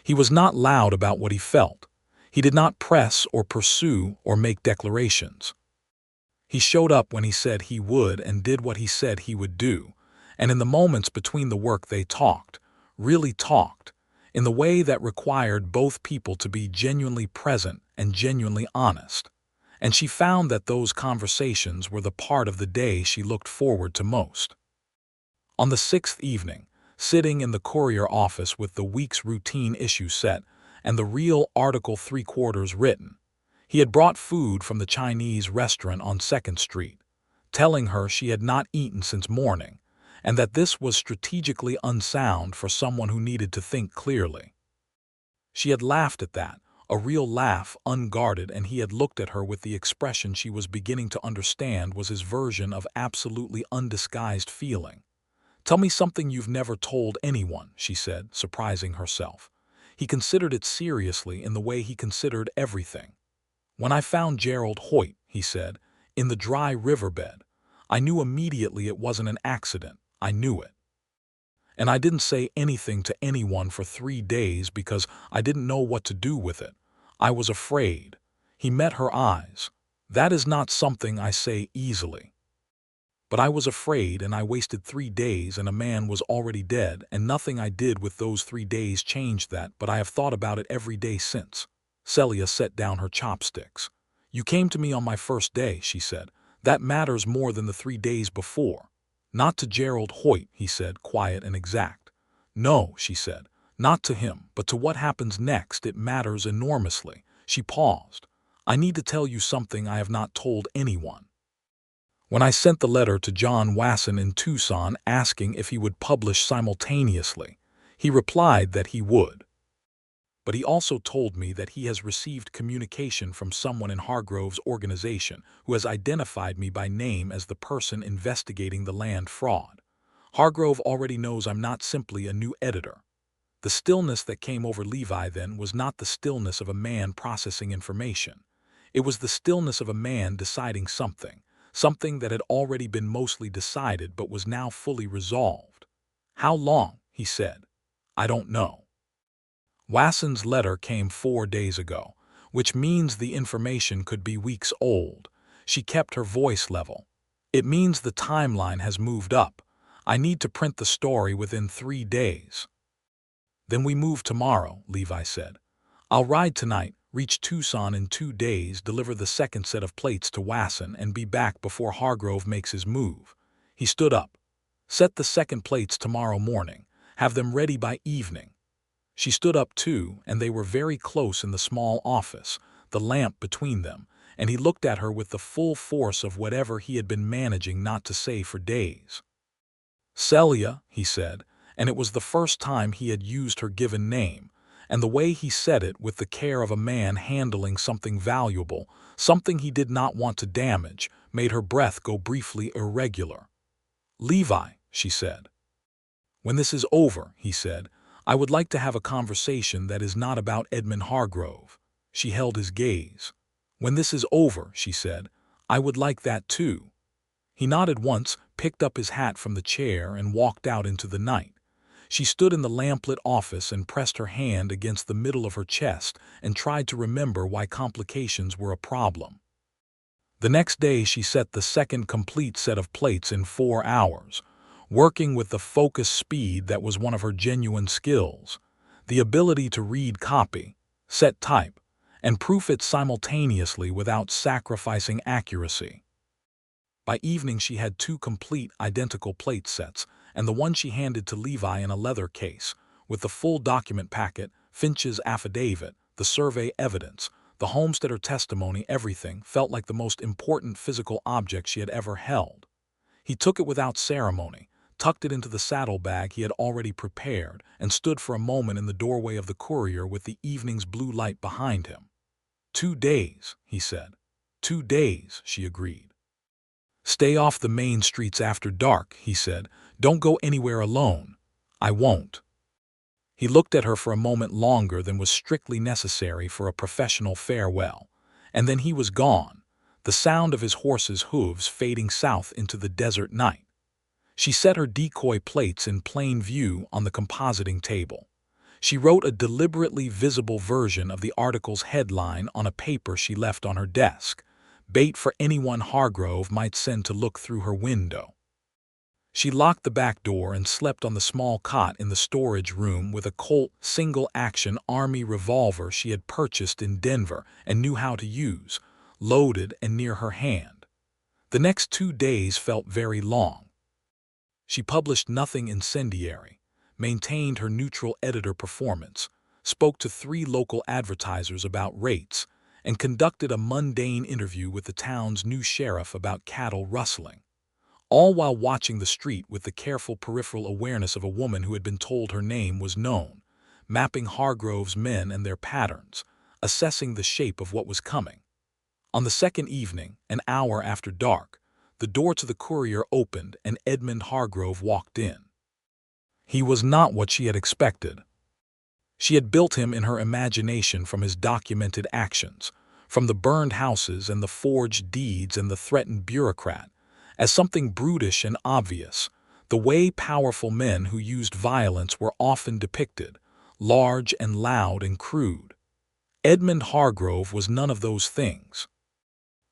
He was not loud about what he felt. He did not press or pursue or make declarations. He showed up when he said he would and did what he said he would do, and in the moments between the work they talked, really talked, in the way that required both people to be genuinely present and genuinely honest. and she found that those conversations were the part of the day she looked forward to most. On the sixth evening, sitting in the courier office with the week's routine issue set and the real article three-quarters written, he had brought food from the Chinese restaurant on 2nd Street, telling her she had not eaten since morning, and that this was strategically unsound for someone who needed to think clearly. She had laughed at that, a real laugh, unguarded, and he had looked at her with the expression she was beginning to understand was his version of absolutely undisguised feeling. "Tell me something you've never told anyone," she said, surprising herself. He considered it seriously in the way he considered everything. "When I found Gerald Hoyt," he said, "in the dry riverbed, I knew immediately it wasn't an accident. I knew it. And I didn't say anything to anyone for 3 days because I didn't know what to do with it. I was afraid." He met her eyes. "That is not something I say easily. But I was afraid, and I wasted 3 days, and a man was already dead, and nothing I did with those 3 days changed that, but I have thought about it every day since." Celia set down her chopsticks. "You came to me on my first day," she said. "That matters more than the 3 days before." "Not to Gerald Hoyt," he said, quiet and exact. "No," she said, "not to him, but to what happens next. It matters enormously." She paused. "I need to tell you something I have not told anyone. When I sent the letter to John Wasson in Tucson asking if he would publish simultaneously, he replied that he would. But he also told me that he has received communication from someone in Hargrove's organization who has identified me by name as the person investigating the land fraud. Hargrove already knows I'm not simply a new editor." The stillness that came over Levi then was not the stillness of a man processing information. It was the stillness of a man deciding something that had already been mostly decided but was now fully resolved. "How long?" he said. "I don't know. Wasson's letter came 4 days ago, which means the information could be weeks old." She kept her voice level. "It means the timeline has moved up. I need to print the story within 3 days." "Then we move tomorrow," Levi said. "I'll ride tonight, reach Tucson in 2 days, deliver the second set of plates to Wasson, and be back before Hargrove makes his move." He stood up. "Set the second plates tomorrow morning. Have them ready by evening." She stood up too, and they were very close in the small office, the lamp between them, and he looked at her with the full force of whatever he had been managing not to say for days. "Celia," he said, and it was the first time he had used her given name, and the way he said it with the care of a man handling something valuable, something he did not want to damage, made her breath go briefly irregular. "Levi," she said. "When this is over," he said, "I would like to have a conversation that is not about Edmund Hargrove." She held his gaze. "When this is over," she said, "I would like that too." He nodded once, picked up his hat from the chair, and walked out into the night. She stood in the lamplit office and pressed her hand against the middle of her chest and tried to remember why complications were a problem. The next day she set the second complete set of plates in 4 hours, working with the focused speed that was one of her genuine skills, the ability to read copy, set type, and proof it simultaneously without sacrificing accuracy. By evening she had 2 complete identical plate sets, and the one she handed to Levi in a leather case, with the full document packet, Finch's affidavit, the survey evidence, the homesteader testimony, everything felt like the most important physical object she had ever held. He took it without ceremony, tucked it into the saddlebag he had already prepared, and stood for a moment in the doorway of the courier with the evening's blue light behind him. 2 days, he said. 2 days, she agreed. "Stay off the main streets after dark," he said. "Don't go anywhere alone." "I won't." He looked at her for a moment longer than was strictly necessary for a professional farewell, and then he was gone, the sound of his horse's hooves fading south into the desert night. She set her decoy plates in plain view on the compositing table. She wrote a deliberately visible version of the article's headline on a paper she left on her desk, bait for anyone Hargrove might send to look through her window. She locked the back door and slept on the small cot in the storage room with a Colt single-action Army revolver she had purchased in Denver and knew how to use, loaded and near her hand. The next 2 days felt very long. She published nothing incendiary, maintained her neutral editor performance, spoke to 3 local advertisers about rates, and conducted a mundane interview with the town's new sheriff about cattle rustling, all while watching the street with the careful peripheral awareness of a woman who had been told her name was known, mapping Hargrove's men and their patterns, assessing the shape of what was coming. On the second evening, an hour after dark, the door to the Courier opened and Edmund Hargrove walked in. He was not what she had expected. She had built him in her imagination from his documented actions, from the burned houses and the forged deeds and the threatened bureaucrat, as something brutish and obvious, the way powerful men who used violence were often depicted, large and loud and crude. Edmund Hargrove was none of those things.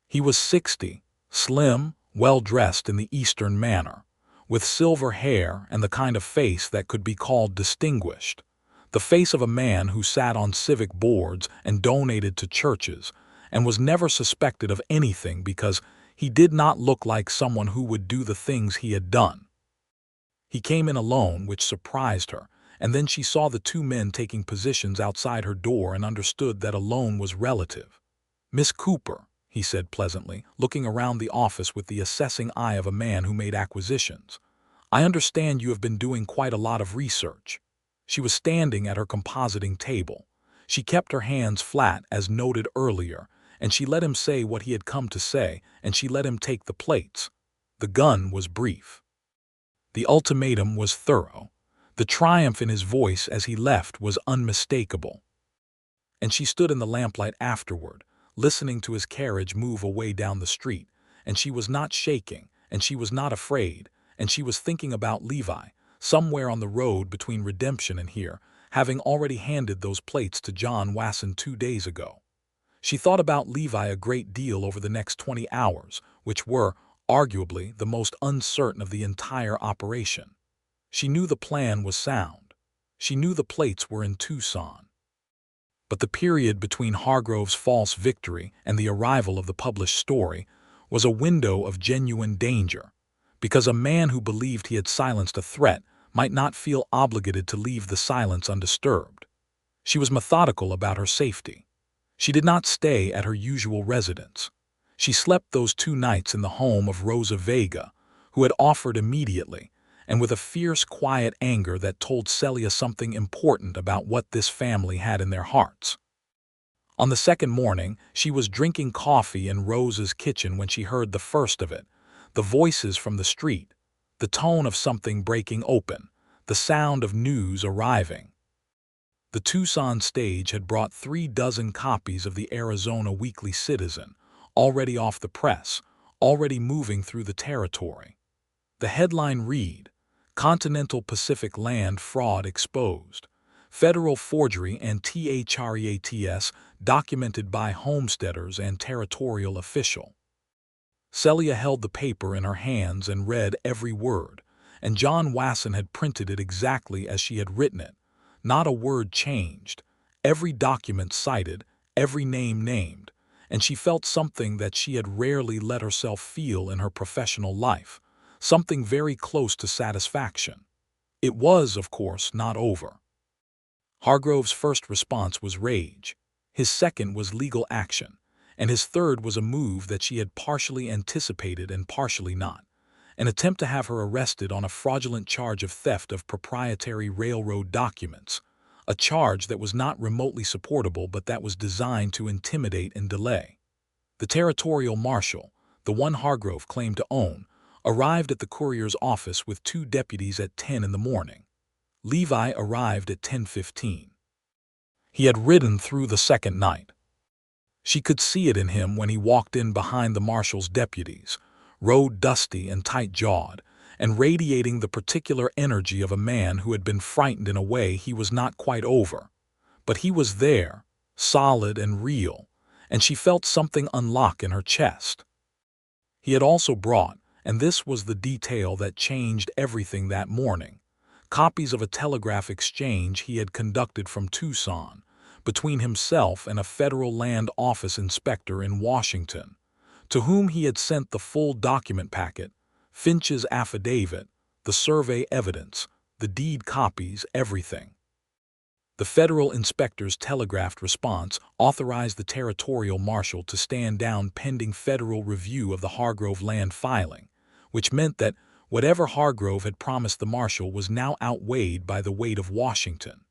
He was 60, slim, well-dressed in the Eastern manner, with silver hair and the kind of face that could be called distinguished, the face of a man who sat on civic boards and donated to churches and was never suspected of anything because he did not look like someone who would do the things he had done. He came in alone, which surprised her, and then she saw the 2 men taking positions outside her door and understood that alone was relative. "Miss Cooper," he said pleasantly, looking around the office with the assessing eye of a man who made acquisitions, "I understand you have been doing quite a lot of research." She was standing at her compositing table. She kept her hands flat, as noted earlier, and she let him say what he had come to say, and she let him take the plates. The gun was brief. The ultimatum was thorough. The triumph in his voice as he left was unmistakable. And she stood in the lamplight afterward, listening to his carriage move away down the street, and she was not shaking, and she was not afraid, and she was thinking about Levi, somewhere on the road between Redemption and here, having already handed those plates to John Wasson 2 days ago. She thought about Levi a great deal over the next 20 hours, which were, arguably, the most uncertain of the entire operation. She knew the plan was sound. She knew the plates were in Tucson. But the period between Hargrove's false victory and the arrival of the published story was a window of genuine danger, because a man who believed he had silenced a threat might not feel obligated to leave the silence undisturbed. She was methodical about her safety. She did not stay at her usual residence. She slept those 2 nights in the home of Rosa Vega, who had offered immediately, and with a fierce, quiet anger that told Celia something important about what this family had in their hearts. On the second morning, she was drinking coffee in Rosa's kitchen when she heard the first of it, the voices from the street, the tone of something breaking open, the sound of news arriving. The Tucson stage had brought 3 dozen copies of the Arizona Weekly Citizen, already off the press, already moving through the territory. The headline read, "Continental Pacific Land Fraud Exposed. Federal Forgery and THREATS Documented by Homesteaders and Territorial Official." Celia held the paper in her hands and read every word, and John Wasson had printed it exactly as she had written it. Not a word changed, every document cited, every name named, and she felt something that she had rarely let herself feel in her professional life, something very close to satisfaction. It was, of course, not over. Hargrove's first response was rage, his second was legal action, and his third was a move that she had partially anticipated and partially not, an attempt to have her arrested on a fraudulent charge of theft of proprietary railroad documents, a charge that was not remotely supportable but that was designed to intimidate and delay. The territorial marshal, the one Hargrove claimed to own, arrived at the Courier's office with 2 deputies at 10 in the morning. Levi arrived at 10:15. He had ridden through the second night. She could see it in him when he walked in behind the marshal's deputies, rode dusty and tight-jawed, and radiating the particular energy of a man who had been frightened in a way he was not quite over. But he was there, solid and real, and she felt something unlock in her chest. He had also brought, and this was the detail that changed everything that morning, copies of a telegraph exchange he had conducted from Tucson, between himself and a federal land office inspector in Washington, to whom he had sent the full document packet, Finch's affidavit, the survey evidence, the deed copies, everything. The federal inspector's telegraphed response authorized the territorial marshal to stand down pending federal review of the Hargrove land filing, which meant that whatever Hargrove had promised the marshal was now outweighed by the weight of Washington.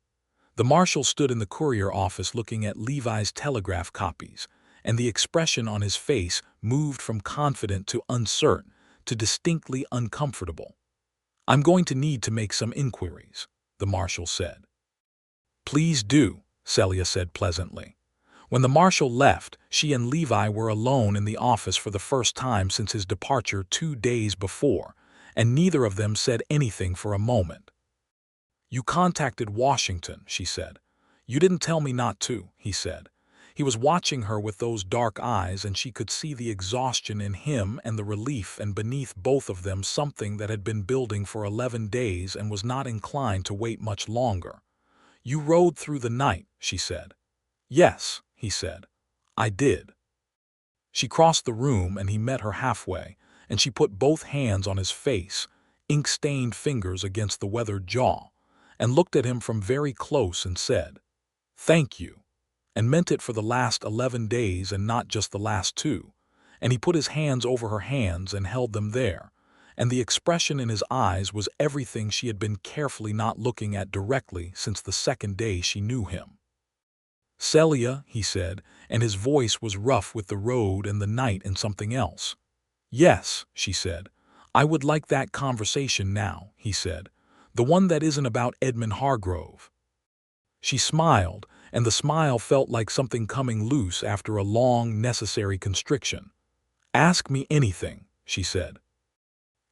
The marshal stood in the courier office looking at Levi's telegraph copies, and the expression on his face moved from confident to uncertain to distinctly uncomfortable. "I'm going to need to make some inquiries," the marshal said. "Please do," Celia said pleasantly. When the marshal left, she and Levi were alone in the office for the first time since his departure 2 days before, and neither of them said anything for a moment. "You contacted Washington," she said. "You didn't tell me not to," he said. He was watching her with those dark eyes, and she could see the exhaustion in him and the relief, and beneath both of them something that had been building for 11 days and was not inclined to wait much longer. "You rode through the night," she said. "Yes," he said. "I did." She crossed the room and he met her halfway, and she put both hands on his face, ink-stained fingers against the weathered jaw, and looked at him from very close and said, "Thank you," and meant it for the last 11 days and not just the last 2, and he put his hands over her hands and held them there, and the expression in his eyes was everything she had been carefully not looking at directly since the second day she knew him. "Celia," he said, and his voice was rough with the road and the night and something else. "Yes," she said. "I would like that conversation now," he said. "The one that isn't about Edmund Hargrove." She smiled, and the smile felt like something coming loose after a long, necessary constriction. "Ask me anything," she said.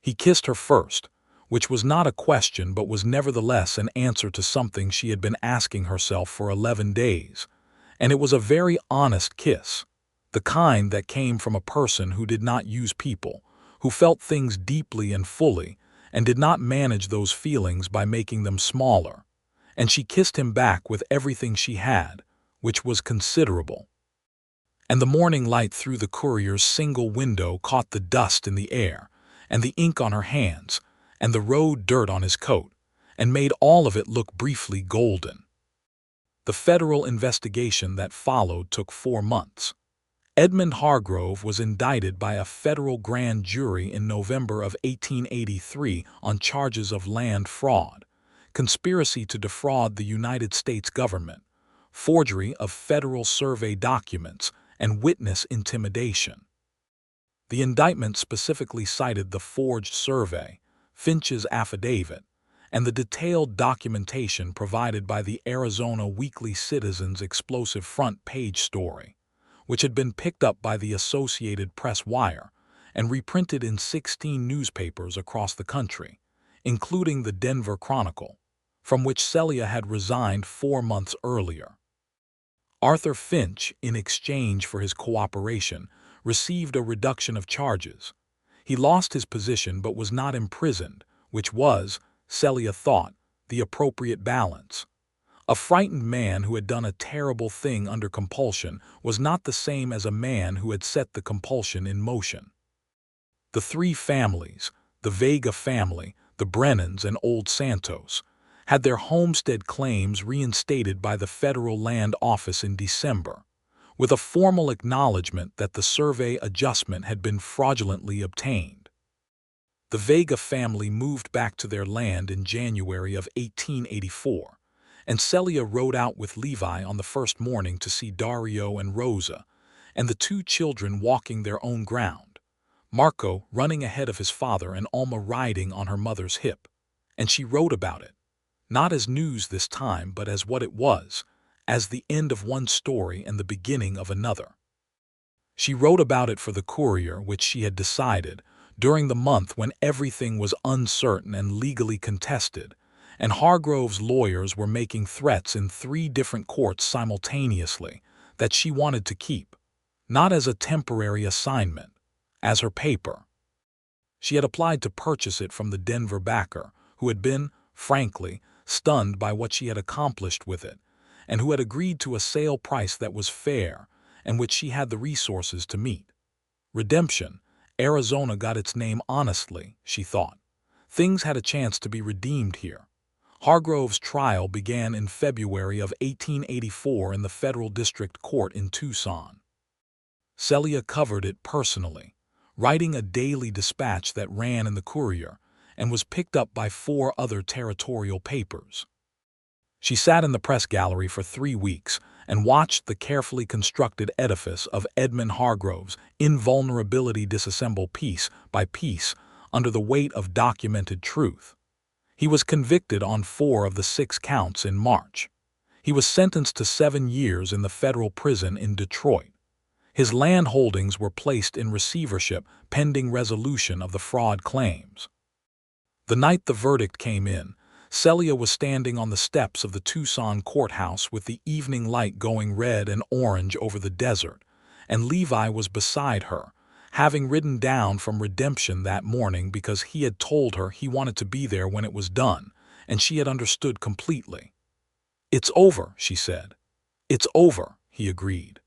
He kissed her first, which was not a question but was nevertheless an answer to something she had been asking herself for 11 days, and it was a very honest kiss, the kind that came from a person who did not use people, who felt things deeply and fully, and did not manage those feelings by making them smaller, and she kissed him back with everything she had, which was considerable. And the morning light through the courier's single window caught the dust in the air, and the ink on her hands, and the road dirt on his coat, and made all of it look briefly golden. The federal investigation that followed took 4 months. Edmund Hargrove was indicted by a federal grand jury in November of 1883 on charges of land fraud, conspiracy to defraud the United States government, forgery of federal survey documents, and witness intimidation. The indictment specifically cited the forged survey, Finch's affidavit, and the detailed documentation provided by the Arizona Weekly Citizen's explosive front-page story, which had been picked up by the Associated Press wire and reprinted in 16 newspapers across the country, including the Denver Chronicle, from which Celia had resigned 4 months earlier. Arthur Finch, in exchange for his cooperation, received a reduction of charges. He lost his position but was not imprisoned, which was, Celia thought, the appropriate balance. A frightened man who had done a terrible thing under compulsion was not the same as a man who had set the compulsion in motion. The 3 families, the Vega family, the Brennans, and Old Santos, had their homestead claims reinstated by the Federal Land Office in December, with a formal acknowledgement that the survey adjustment had been fraudulently obtained. The Vega family moved back to their land in January of 1884, and Celia rode out with Levi on the first morning to see Dario and Rosa, and the 2 children walking their own ground, Marco running ahead of his father and Alma riding on her mother's hip. And she wrote about it, not as news this time but as what it was, as the end of one story and the beginning of another. She wrote about it for the Courier, which she had decided, during the month when everything was uncertain and legally contested, and Hargrove's lawyers were making threats in 3 different courts simultaneously, that she wanted to keep, not as a temporary assignment, as her paper. She had applied to purchase it from the Denver backer, who had been, frankly, stunned by what she had accomplished with it, and who had agreed to a sale price that was fair and which she had the resources to meet. Redemption. Arizona got its name honestly, she thought. Things had a chance to be redeemed here. Hargrove's trial began in February of 1884 in the Federal District Court in Tucson. Celia covered it personally, writing a daily dispatch that ran in the Courier and was picked up by 4 other territorial papers. She sat in the press gallery for 3 weeks and watched the carefully constructed edifice of Edmund Hargrove's invulnerability disassemble piece by piece under the weight of documented truth. He was convicted on 4 of the 6 counts in March. He was sentenced to 7 years in the federal prison in Detroit. His land holdings were placed in receivership pending resolution of the fraud claims. The night the verdict came in, Celia was standing on the steps of the Tucson courthouse with the evening light going red and orange over the desert, and Levi was beside her, having ridden down from Redemption that morning because he had told her he wanted to be there when it was done, and she had understood completely. "It's over," she said. "It's over," he agreed.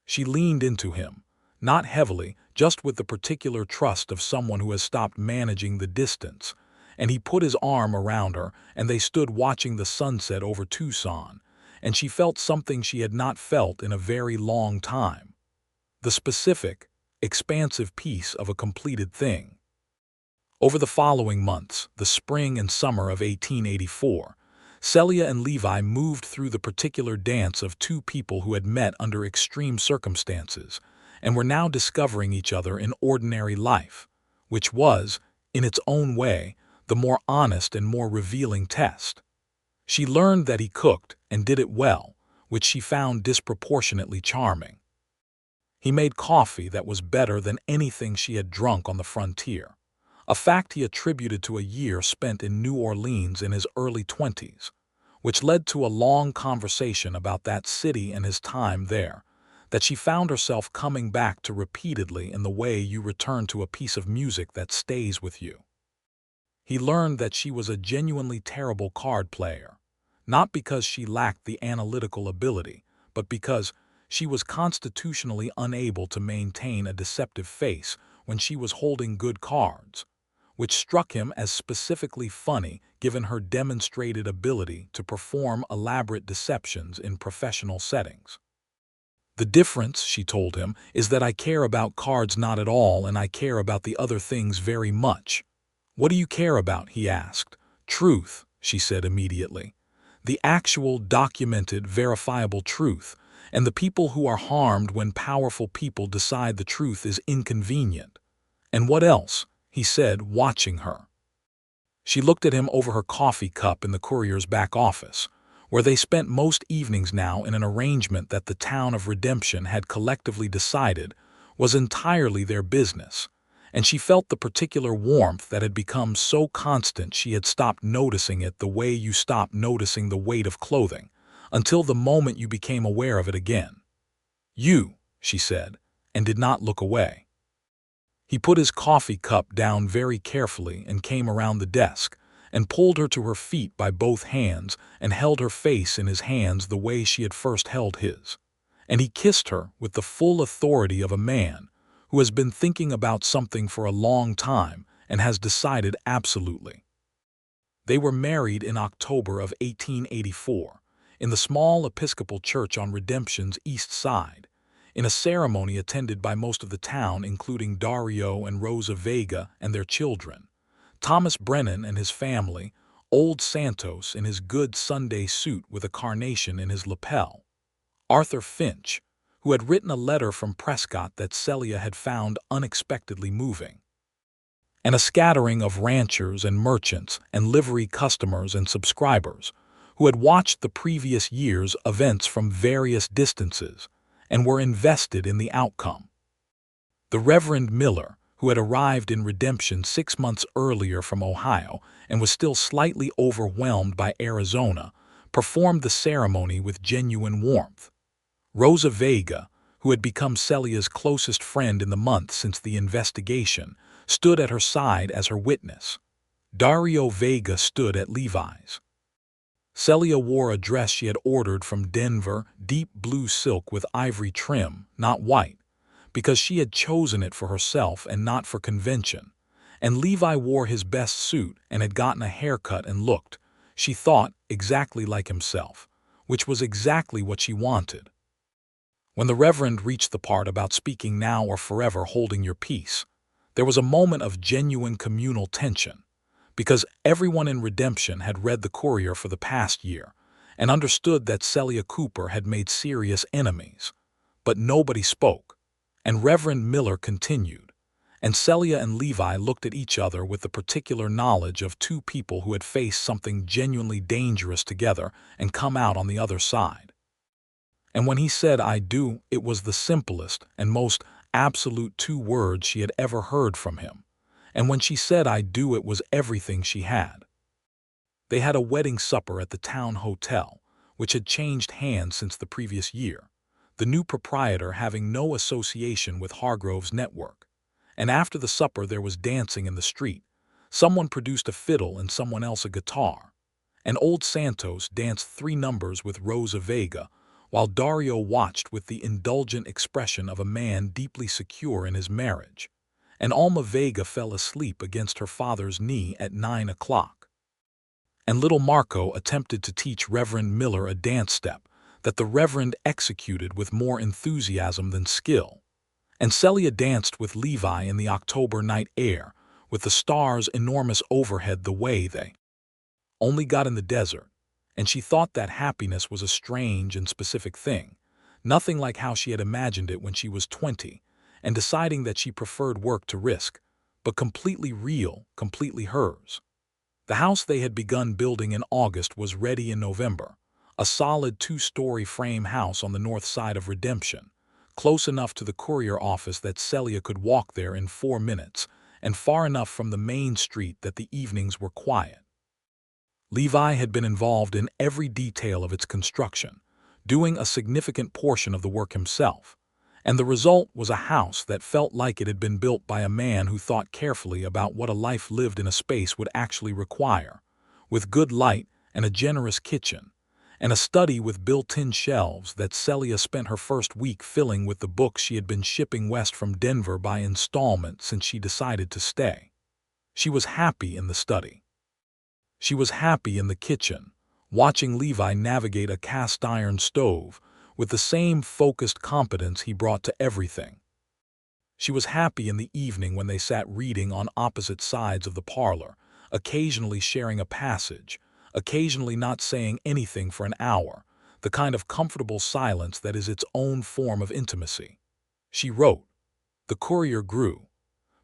She leaned into him, not heavily, just with the particular trust of someone who has stopped managing the distance, and he put his arm around her, and they stood watching the sunset over Tucson, and she felt something she had not felt in a very long time. The specific, expansive peace of a completed thing. Over the following months, the spring and summer of 1884, Celia and Levi moved through the particular dance of 2 people who had met under extreme circumstances and were now discovering each other in ordinary life, which was, in its own way, the more honest and more revealing test. She learned that he cooked and did it well, which she found disproportionately charming. He made coffee that was better than anything she had drunk on the frontier, a fact he attributed to a year spent in New Orleans in his early 20s, which led to a long conversation about that city and his time there, that she found herself coming back to repeatedly in the way you return to a piece of music that stays with you. He learned that she was a genuinely terrible card player, not because she lacked the analytical ability, but because she was constitutionally unable to maintain a deceptive face when she was holding good cards, which struck him as specifically funny given her demonstrated ability to perform elaborate deceptions in professional settings. "The difference," she told him, "is that I care about cards not at all, and I care about the other things very much." "What do you care about?" he asked. "Truth," she said immediately. "The actual, documented, verifiable truth, and the people who are harmed when powerful people decide the truth is inconvenient." "And what else?" he said, watching her. She looked at him over her coffee cup in the Courier's back office, where they spent most evenings now in an arrangement that the town of Redemption had collectively decided was entirely their business, and she felt the particular warmth that had become so constant she had stopped noticing it the way you stop noticing the weight of clothing, until the moment you became aware of it again. "You," she said, and did not look away. He put his coffee cup down very carefully and came around the desk, and pulled her to her feet by both hands and held her face in his hands the way she had first held his. And he kissed her with the full authority of a man who has been thinking about something for a long time and has decided absolutely. They were married in October of 1884 in the small Episcopal church on Redemption's east side, in a ceremony attended by most of the town, including Dario and Rosa Vega and their children, Thomas Brennan and his family, old Santos in his good Sunday suit with a carnation in his lapel, Arthur Finch, who had written a letter from Prescott that Celia had found unexpectedly moving, and a scattering of ranchers and merchants and livery customers and subscribers who had watched the previous year's events from various distances and were invested in the outcome. The Reverend Miller, who had arrived in Redemption 6 months earlier from Ohio and was still slightly overwhelmed by Arizona, performed the ceremony with genuine warmth. Rosa Vega, who had become Celia's closest friend in the months since the investigation, stood at her side as her witness. Dario Vega stood at Levi's. Celia wore a dress she had ordered from Denver, deep blue silk with ivory trim, not white, because she had chosen it for herself and not for convention. And Levi wore his best suit and had gotten a haircut and looked, she thought, exactly like himself, which was exactly what she wanted. When the Reverend reached the part about speaking now or forever holding your peace, there was a moment of genuine communal tension, because everyone in Redemption had read the Courier for the past year and understood that Celia Cooper had made serious enemies. But nobody spoke, and Reverend Miller continued, and Celia and Levi looked at each other with the particular knowledge of two people who had faced something genuinely dangerous together and come out on the other side. And when he said "I do," it was the simplest and most absolute two words she had ever heard from him. And when she said "I do," it was everything she had. They had a wedding supper at the town hotel, which had changed hands since the previous year, the new proprietor having no association with Hargrove's network. And after the supper there was dancing in the street. Someone produced a fiddle and someone else a guitar. And old Santos danced 3 numbers with Rosa Vega, while Dario watched with the indulgent expression of a man deeply secure in his marriage. And Alma Vega fell asleep against her father's knee at 9 o'clock. And little Marco attempted to teach Reverend Miller a dance step that the Reverend executed with more enthusiasm than skill. And Celia danced with Levi in the October night air, with the stars enormous overhead the way they only got in the desert, and she thought that happiness was a strange and specific thing, nothing like how she had imagined it when she was 20, and deciding that she preferred work to risk, but completely real, completely hers. The house they had begun building in August was ready in November, a solid 2-story frame house on the north side of Redemption, close enough to the courier office that Celia could walk there in 4 minutes, and far enough from the main street that the evenings were quiet. Levi had been involved in every detail of its construction, doing a significant portion of the work himself, and the result was a house that felt like it had been built by a man who thought carefully about what a life lived in a space would actually require, with good light and a generous kitchen, and a study with built-in shelves that Celia spent her first week filling with the books she had been shipping west from Denver by installment since she decided to stay. She was happy in the study. She was happy in the kitchen, watching Levi navigate a cast-iron stove with the same focused competence he brought to everything. She was happy in the evening when they sat reading on opposite sides of the parlor, occasionally sharing a passage, occasionally not saying anything for an hour, the kind of comfortable silence that is its own form of intimacy. She wrote. The Courier grew.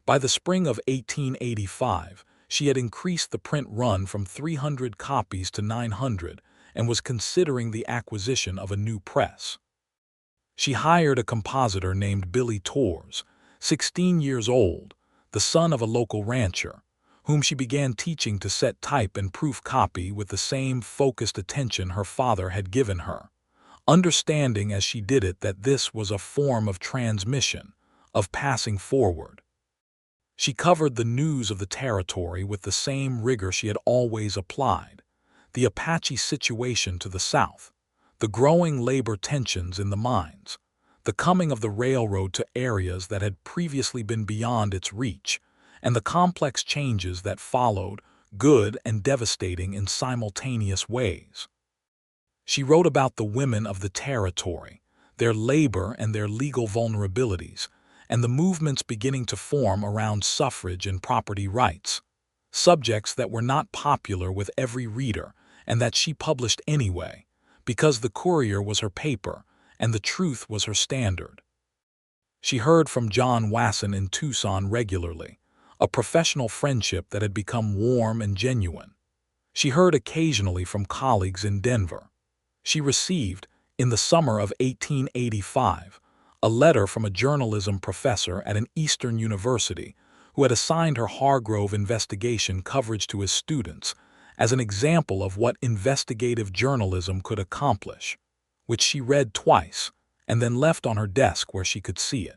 By the spring of 1885, she had increased the print run from 300 copies to 900 and was considering the acquisition of a new press. She hired a compositor named Billy Torres, 16 years old, the son of a local rancher, whom she began teaching to set type and proof copy with the same focused attention her father had given her, understanding as she did it that this was a form of transmission, of passing forward. She covered the news of the territory with the same rigor she had always applied, the Apache situation to the south, the growing labor tensions in the mines, the coming of the railroad to areas that had previously been beyond its reach, and the complex changes that followed, good and devastating in simultaneous ways. She wrote about the women of the territory, their labor and their legal vulnerabilities, and the movements beginning to form around suffrage and property rights, subjects that were not popular with every reader and that she published anyway, because the Courier was her paper and the truth was her standard. She heard from John Wasson in Tucson regularly, a professional friendship that had become warm and genuine. She heard occasionally from colleagues in Denver. She received, in the summer of 1885, a letter from a journalism professor at an Eastern university who had assigned her Hargrove investigation coverage to his students as an example of what investigative journalism could accomplish, which she read twice and then left on her desk where she could see it.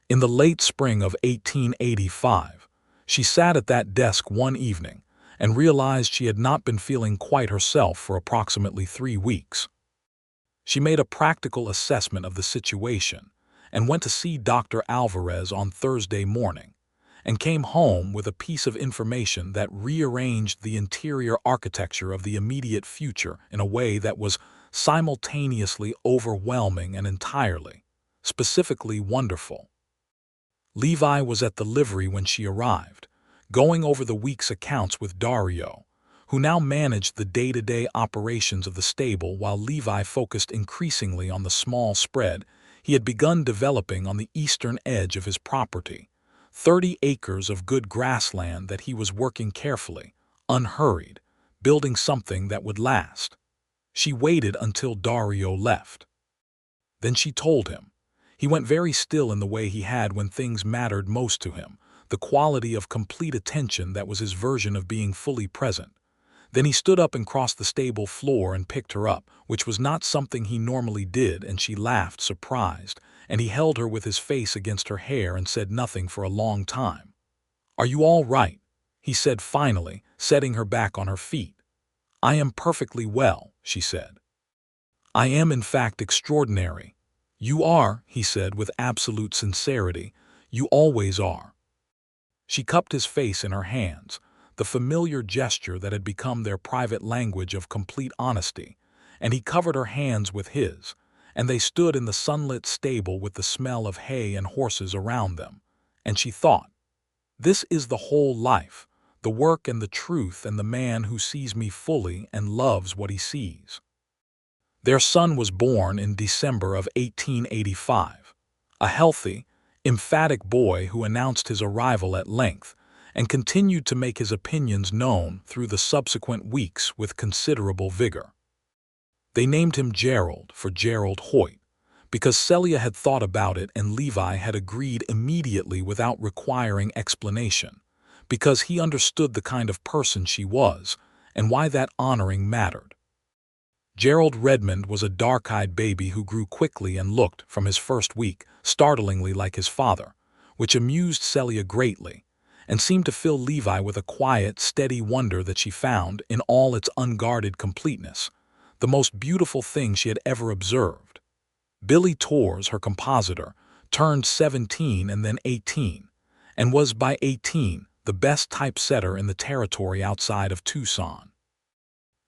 In the late spring of 1885, she sat at that desk one evening and realized she had not been feeling quite herself for approximately 3 weeks. She made a practical assessment of the situation and went to see Dr. Alvarez on Thursday morning, and came home with a piece of information that rearranged the interior architecture of the immediate future in a way that was simultaneously overwhelming and entirely, specifically wonderful. Levi was at the livery when she arrived, going over the week's accounts with Dario, who now managed the day-to-day operations of the stable while Levi focused increasingly on the small spread he had begun developing on the eastern edge of his property, 30 acres of good grassland that he was working carefully, unhurried, building something that would last. She waited until Dario left. Then she told him. He went very still in the way he had when things mattered most to him, the quality of complete attention that was his version of being fully present. Then he stood up and crossed the stable floor and picked her up, which was not something he normally did, and she laughed, surprised, and he held her with his face against her hair and said nothing for a long time. "Are you all right?" he said finally, setting her back on her feet. "I am perfectly well," she said. "I am in fact extraordinary." "You are," he said with absolute sincerity. "You always are." She cupped his face in her hands, the familiar gesture that had become their private language of complete honesty, and he covered her hands with his, and they stood in the sunlit stable with the smell of hay and horses around them, and she thought, "This is the whole life, the work and the truth and the man who sees me fully and loves what he sees." Their son was born in December of 1885, a healthy, emphatic boy who announced his arrival at length and continued to make his opinions known through the subsequent weeks with considerable vigor. They named him Gerald for Gerald Hoyt, because Celia had thought about it and Levi had agreed immediately without requiring explanation, because he understood the kind of person she was and why that honoring mattered. Gerald Redmond was a dark-eyed baby who grew quickly and looked, from his first week, startlingly like his father, which amused Celia greatly, and seemed to fill Levi with a quiet, steady wonder that she found, in all its unguarded completeness, the most beautiful thing she had ever observed. Billy Torres, her compositor, turned 17 and then 18, and was by 18 the best typesetter in the territory outside of Tucson.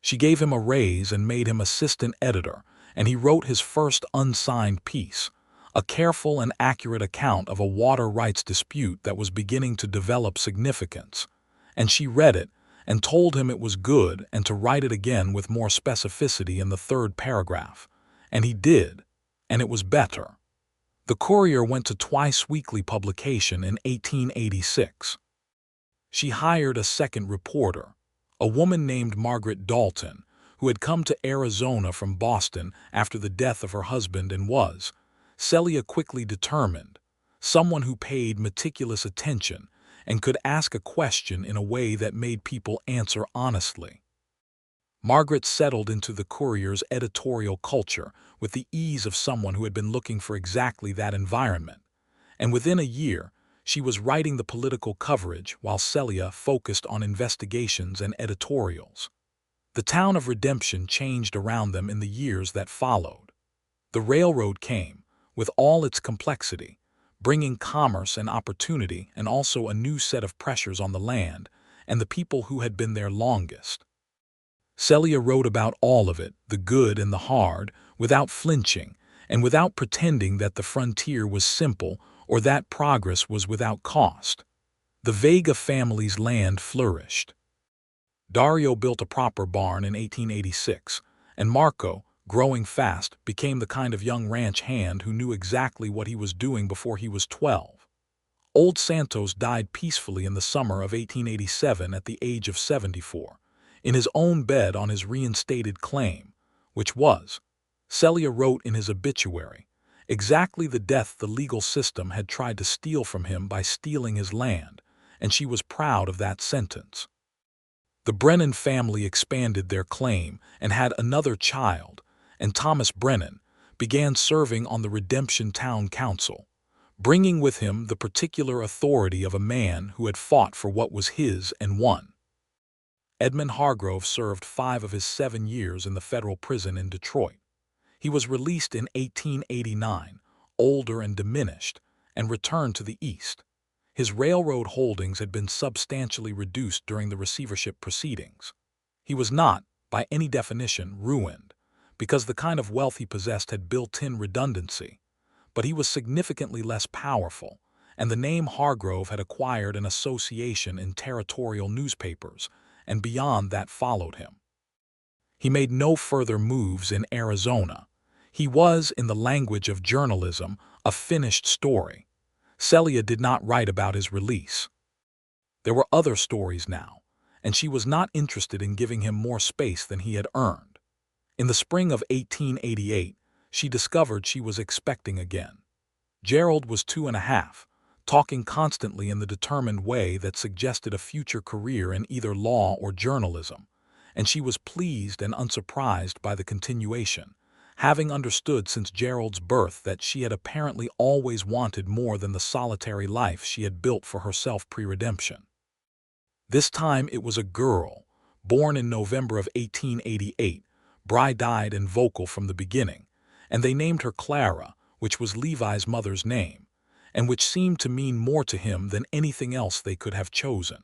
She gave him a raise and made him assistant editor, and he wrote his first unsigned piece, a careful and accurate account of a water rights dispute that was beginning to develop significance, and she read it and told him it was good and to write it again with more specificity in the 3rd paragraph, and he did, and it was better. The Courier went to twice-weekly publication in 1886. She hired a second reporter, a woman named Margaret Dalton, who had come to Arizona from Boston after the death of her husband and was, Celia quickly determined, someone who paid meticulous attention and could ask a question in a way that made people answer honestly. Margaret settled into the Courier's editorial culture with the ease of someone who had been looking for exactly that environment, and within a year, she was writing the political coverage while Celia focused on investigations and editorials. The town of Redemption changed around them in the years that followed. The railroad came, with all its complexity, bringing commerce and opportunity and also a new set of pressures on the land and the people who had been there longest. Celia wrote about all of it, the good and the hard, without flinching and without pretending that the frontier was simple or that progress was without cost. The Vega family's land flourished. Dario built a proper barn in 1886, and Marco, growing fast, became the kind of young ranch hand who knew exactly what he was doing before he was 12. Old Santos died peacefully in the summer of 1887 at the age of 74, in his own bed on his reinstated claim, which was, Celia wrote in his obituary, exactly the death the legal system had tried to steal from him by stealing his land, and she was proud of that sentence. The Brennan family expanded their claim and had another child, and Thomas Brennan began serving on the Redemption Town Council, bringing with him the particular authority of a man who had fought for what was his and won. Edmund Hargrove served 5 of his 7 years in the federal prison in Detroit. He was released in 1889, older and diminished, and returned to the East. His railroad holdings had been substantially reduced during the receivership proceedings. He was not, by any definition, ruined, because the kind of wealth he possessed had built-in redundancy, but he was significantly less powerful, and the name Hargrove had acquired an association in territorial newspapers, and beyond that followed him. He made no further moves in Arizona. He was, in the language of journalism, a finished story. Celia did not write about his release. There were other stories now, and she was not interested in giving him more space than he had earned. In the spring of 1888, she discovered she was expecting again. Gerald was 2.5, talking constantly in the determined way that suggested a future career in either law or journalism, and she was pleased and unsurprised by the continuation, having understood since Gerald's birth that she had apparently always wanted more than the solitary life she had built for herself pre-redemption. This time it was a girl, born in November of 1888, bright-eyed and vocal from the beginning, and they named her Clara, which was Levi's mother's name, and which seemed to mean more to him than anything else they could have chosen.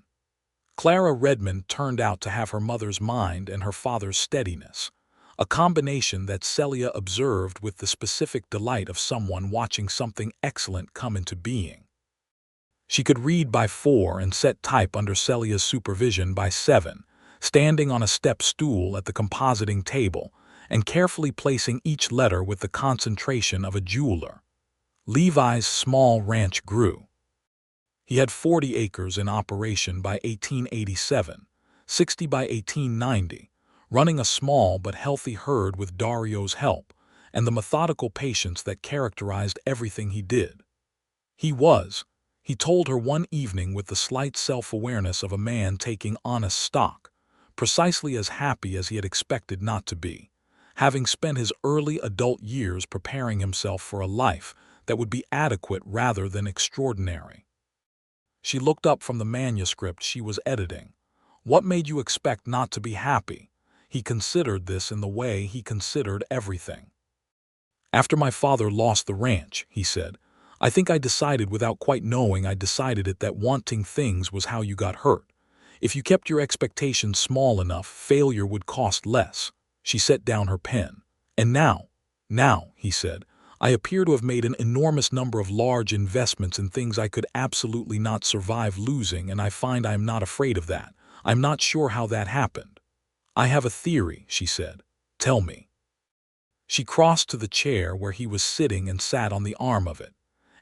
Clara Redmond turned out to have her mother's mind and her father's steadiness, a combination that Celia observed with the specific delight of someone watching something excellent come into being. She could read by 4 and set type under Celia's supervision by 7, standing on a step stool at the compositing table and carefully placing each letter with the concentration of a jeweler. Levi's small ranch grew. He had 40 acres in operation by 1887, 60 by 1890, running a small but healthy herd with Dario's help and the methodical patience that characterized everything he did. He told her one evening with the slight self-awareness of a man taking honest stock, precisely as happy as he had expected not to be, having spent his early adult years preparing himself for a life that would be adequate rather than extraordinary. She looked up from the manuscript she was editing. What made you expect not to be happy? He considered this in the way he considered everything. After my father lost the ranch, he said, I think I decided without quite knowing I decided it that wanting things was how you got hurt. If you kept your expectations small enough, failure would cost less. She set down her pen. And now, he said, I appear to have made an enormous number of large investments in things I could absolutely not survive losing, and I find I am not afraid of that. I'm not sure how that happened. I have a theory, she said. Tell me. She crossed to the chair where he was sitting and sat on the arm of it,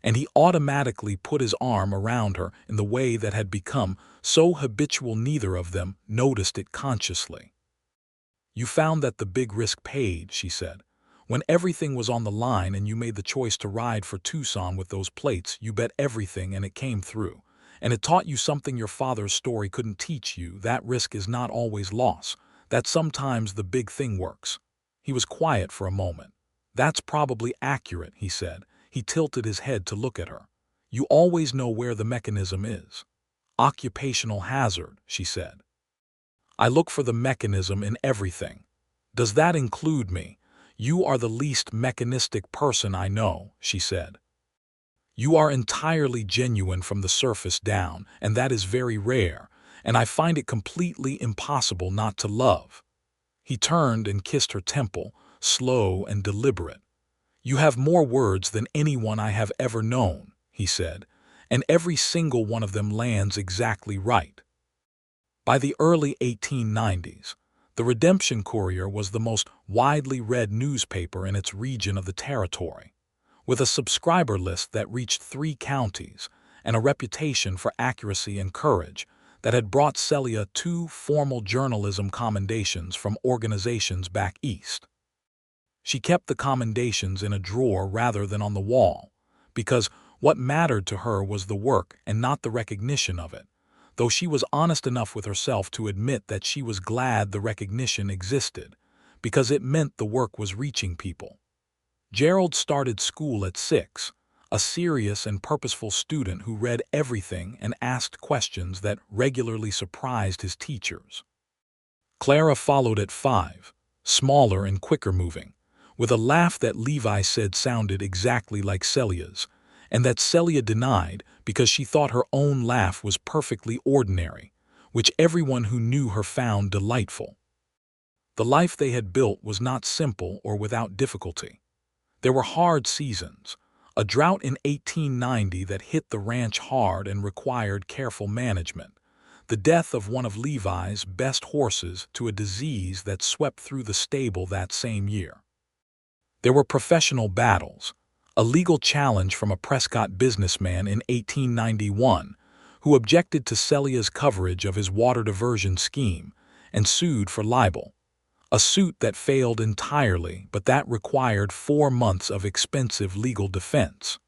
and he automatically put his arm around her in the way that had become so habitual neither of them noticed it consciously. You found that the big risk paid, she said. When everything was on the line and you made the choice to ride for Tucson with those plates, you bet everything and it came through. And it taught you something your father's story couldn't teach you. That risk is not always loss. That sometimes the big thing works. He was quiet for a moment. That's probably accurate, he said. He tilted his head to look at her. You always know where the mechanism is. Occupational hazard, she said. I look for the mechanism in everything. Does that include me? You are the least mechanistic person I know, she said. You are entirely genuine from the surface down, and that is very rare, and I find it completely impossible not to love. He turned and kissed her temple, slow and deliberate. You have more words than anyone I have ever known, he said, and every single one of them lands exactly right. By the early 1890s, the Redemption Courier was the most widely read newspaper in its region of the territory, with a subscriber list that reached 3 counties and a reputation for accuracy and courage that had brought Celia 2 formal journalism commendations from organizations back east. She kept the commendations in a drawer rather than on the wall, because what mattered to her was the work and not the recognition of it, though she was honest enough with herself to admit that she was glad the recognition existed, because it meant the work was reaching people. Gerald started school at 6, a serious and purposeful student who read everything and asked questions that regularly surprised his teachers. Clara followed at 5, smaller and quicker moving, with a laugh that Levi said sounded exactly like Celia's, and that Celia denied because she thought her own laugh was perfectly ordinary, which everyone who knew her found delightful. The life they had built was not simple or without difficulty. There were hard seasons, a drought in 1890 that hit the ranch hard and required careful management, the death of one of Levi's best horses to a disease that swept through the stable that same year. There were professional battles, a legal challenge from a Prescott businessman in 1891 who objected to Celia's coverage of his water diversion scheme and sued for libel, a suit that failed entirely but that required 4 months of expensive legal defense.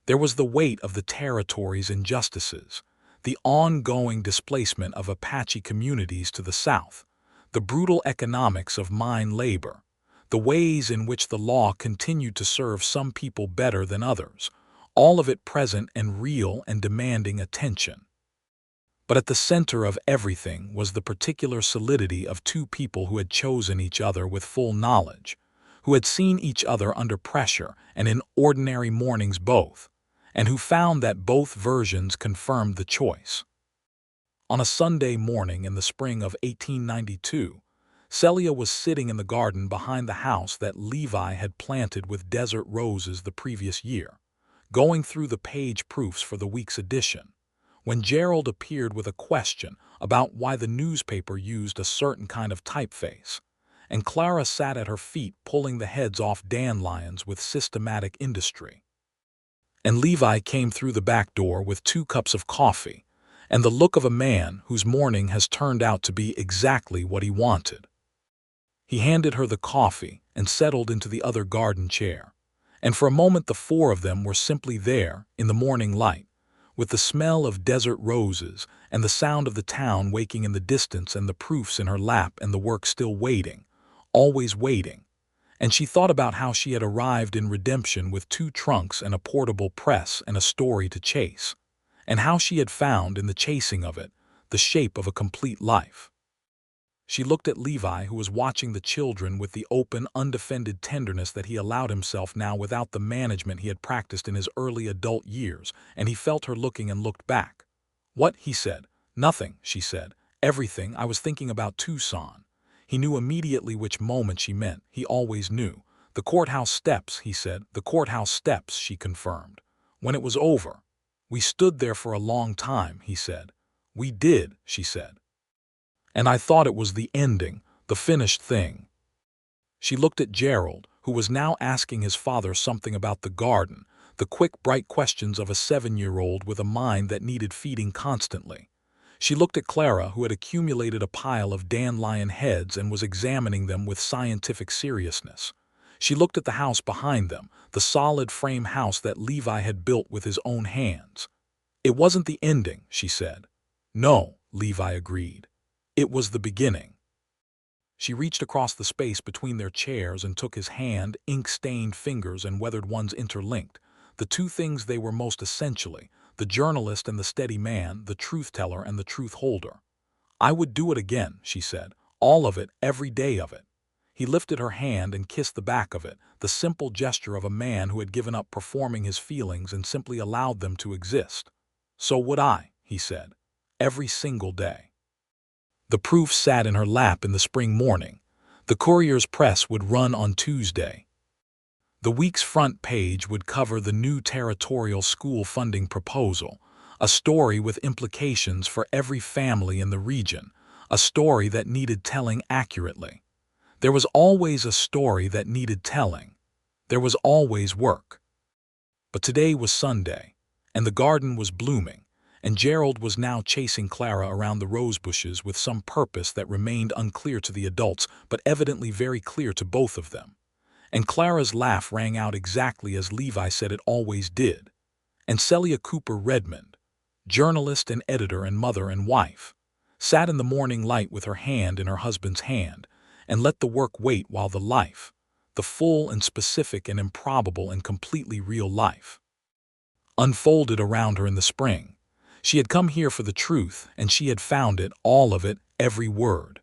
There was the weight of the territory's injustices, the ongoing displacement of Apache communities to the south, the brutal economics of mine labor, the ways in which the law continued to serve some people better than others, all of it present and real and demanding attention. But at the center of everything was the particular solidity of two people who had chosen each other with full knowledge, who had seen each other under pressure and in ordinary mornings both, and who found that both versions confirmed the choice. On a Sunday morning in the spring of 1892, Celia was sitting in the garden behind the house that Levi had planted with desert roses the previous year, going through the page proofs for the week's edition, when Gerald appeared with a question about why the newspaper used a certain kind of typeface, and Clara sat at her feet pulling the heads off dandelions with systematic industry. And Levi came through the back door with 2 cups of coffee, and the look of a man whose morning has turned out to be exactly what he wanted. He handed her the coffee and settled into the other garden chair, and for a moment the 4 of them were simply there in the morning light, with the smell of desert roses and the sound of the town waking in the distance and the proofs in her lap and the work still waiting, always waiting. And she thought about how she had arrived in redemption with 2 trunks and a portable press and a story to chase, and how she had found in the chasing of it the shape of a complete life. She looked at Levi, who was watching the children with the open, undefended tenderness that he allowed himself now without the management he had practiced in his early adult years, and he felt her looking and looked back. "What?" he said. "Nothing," she said. "Everything. I was thinking about Tucson." He knew immediately which moment she meant. He always knew. "The courthouse steps," he said. "The courthouse steps," she confirmed. "When it was over." "We stood there for a long time," he said. "We did," she said. "And I thought it was the ending, the finished thing." She looked at Gerald, who was now asking his father something about the garden, the quick, bright questions of a 7-year-old with a mind that needed feeding constantly. She looked at Clara, who had accumulated a pile of dandelion heads and was examining them with scientific seriousness. She looked at the house behind them, the solid frame house that Levi had built with his own hands. "It wasn't the ending," she said. "No," Levi agreed. "It was the beginning." She reached across the space between their chairs and took his hand, ink-stained fingers and weathered ones interlinked, the 2 things they were most essentially, the journalist and the steady man, the truth-teller and the truth-holder. "I would do it again," she said, "all of it, every day of it." He lifted her hand and kissed the back of it, the simple gesture of a man who had given up performing his feelings and simply allowed them to exist. "So would I," he said, "every single day." The proof sat in her lap in the spring morning. The Courier's press would run on Tuesday. The week's front page would cover the new territorial school funding proposal, a story with implications for every family in the region, a story that needed telling accurately. There was always a story that needed telling. There was always work. But today was Sunday, and the garden was blooming, and Gerald was now chasing Clara around the rose bushes with some purpose that remained unclear to the adults, but evidently very clear to both of them. And Clara's laugh rang out exactly as Levi said it always did. And Celia Cooper Redmond, journalist and editor and mother and wife, sat in the morning light with her hand in her husband's hand, and let the work wait while the life, the full and specific and improbable and completely real life, unfolded around her in the spring. She had come here for the truth, and she had found it, all of it, every word.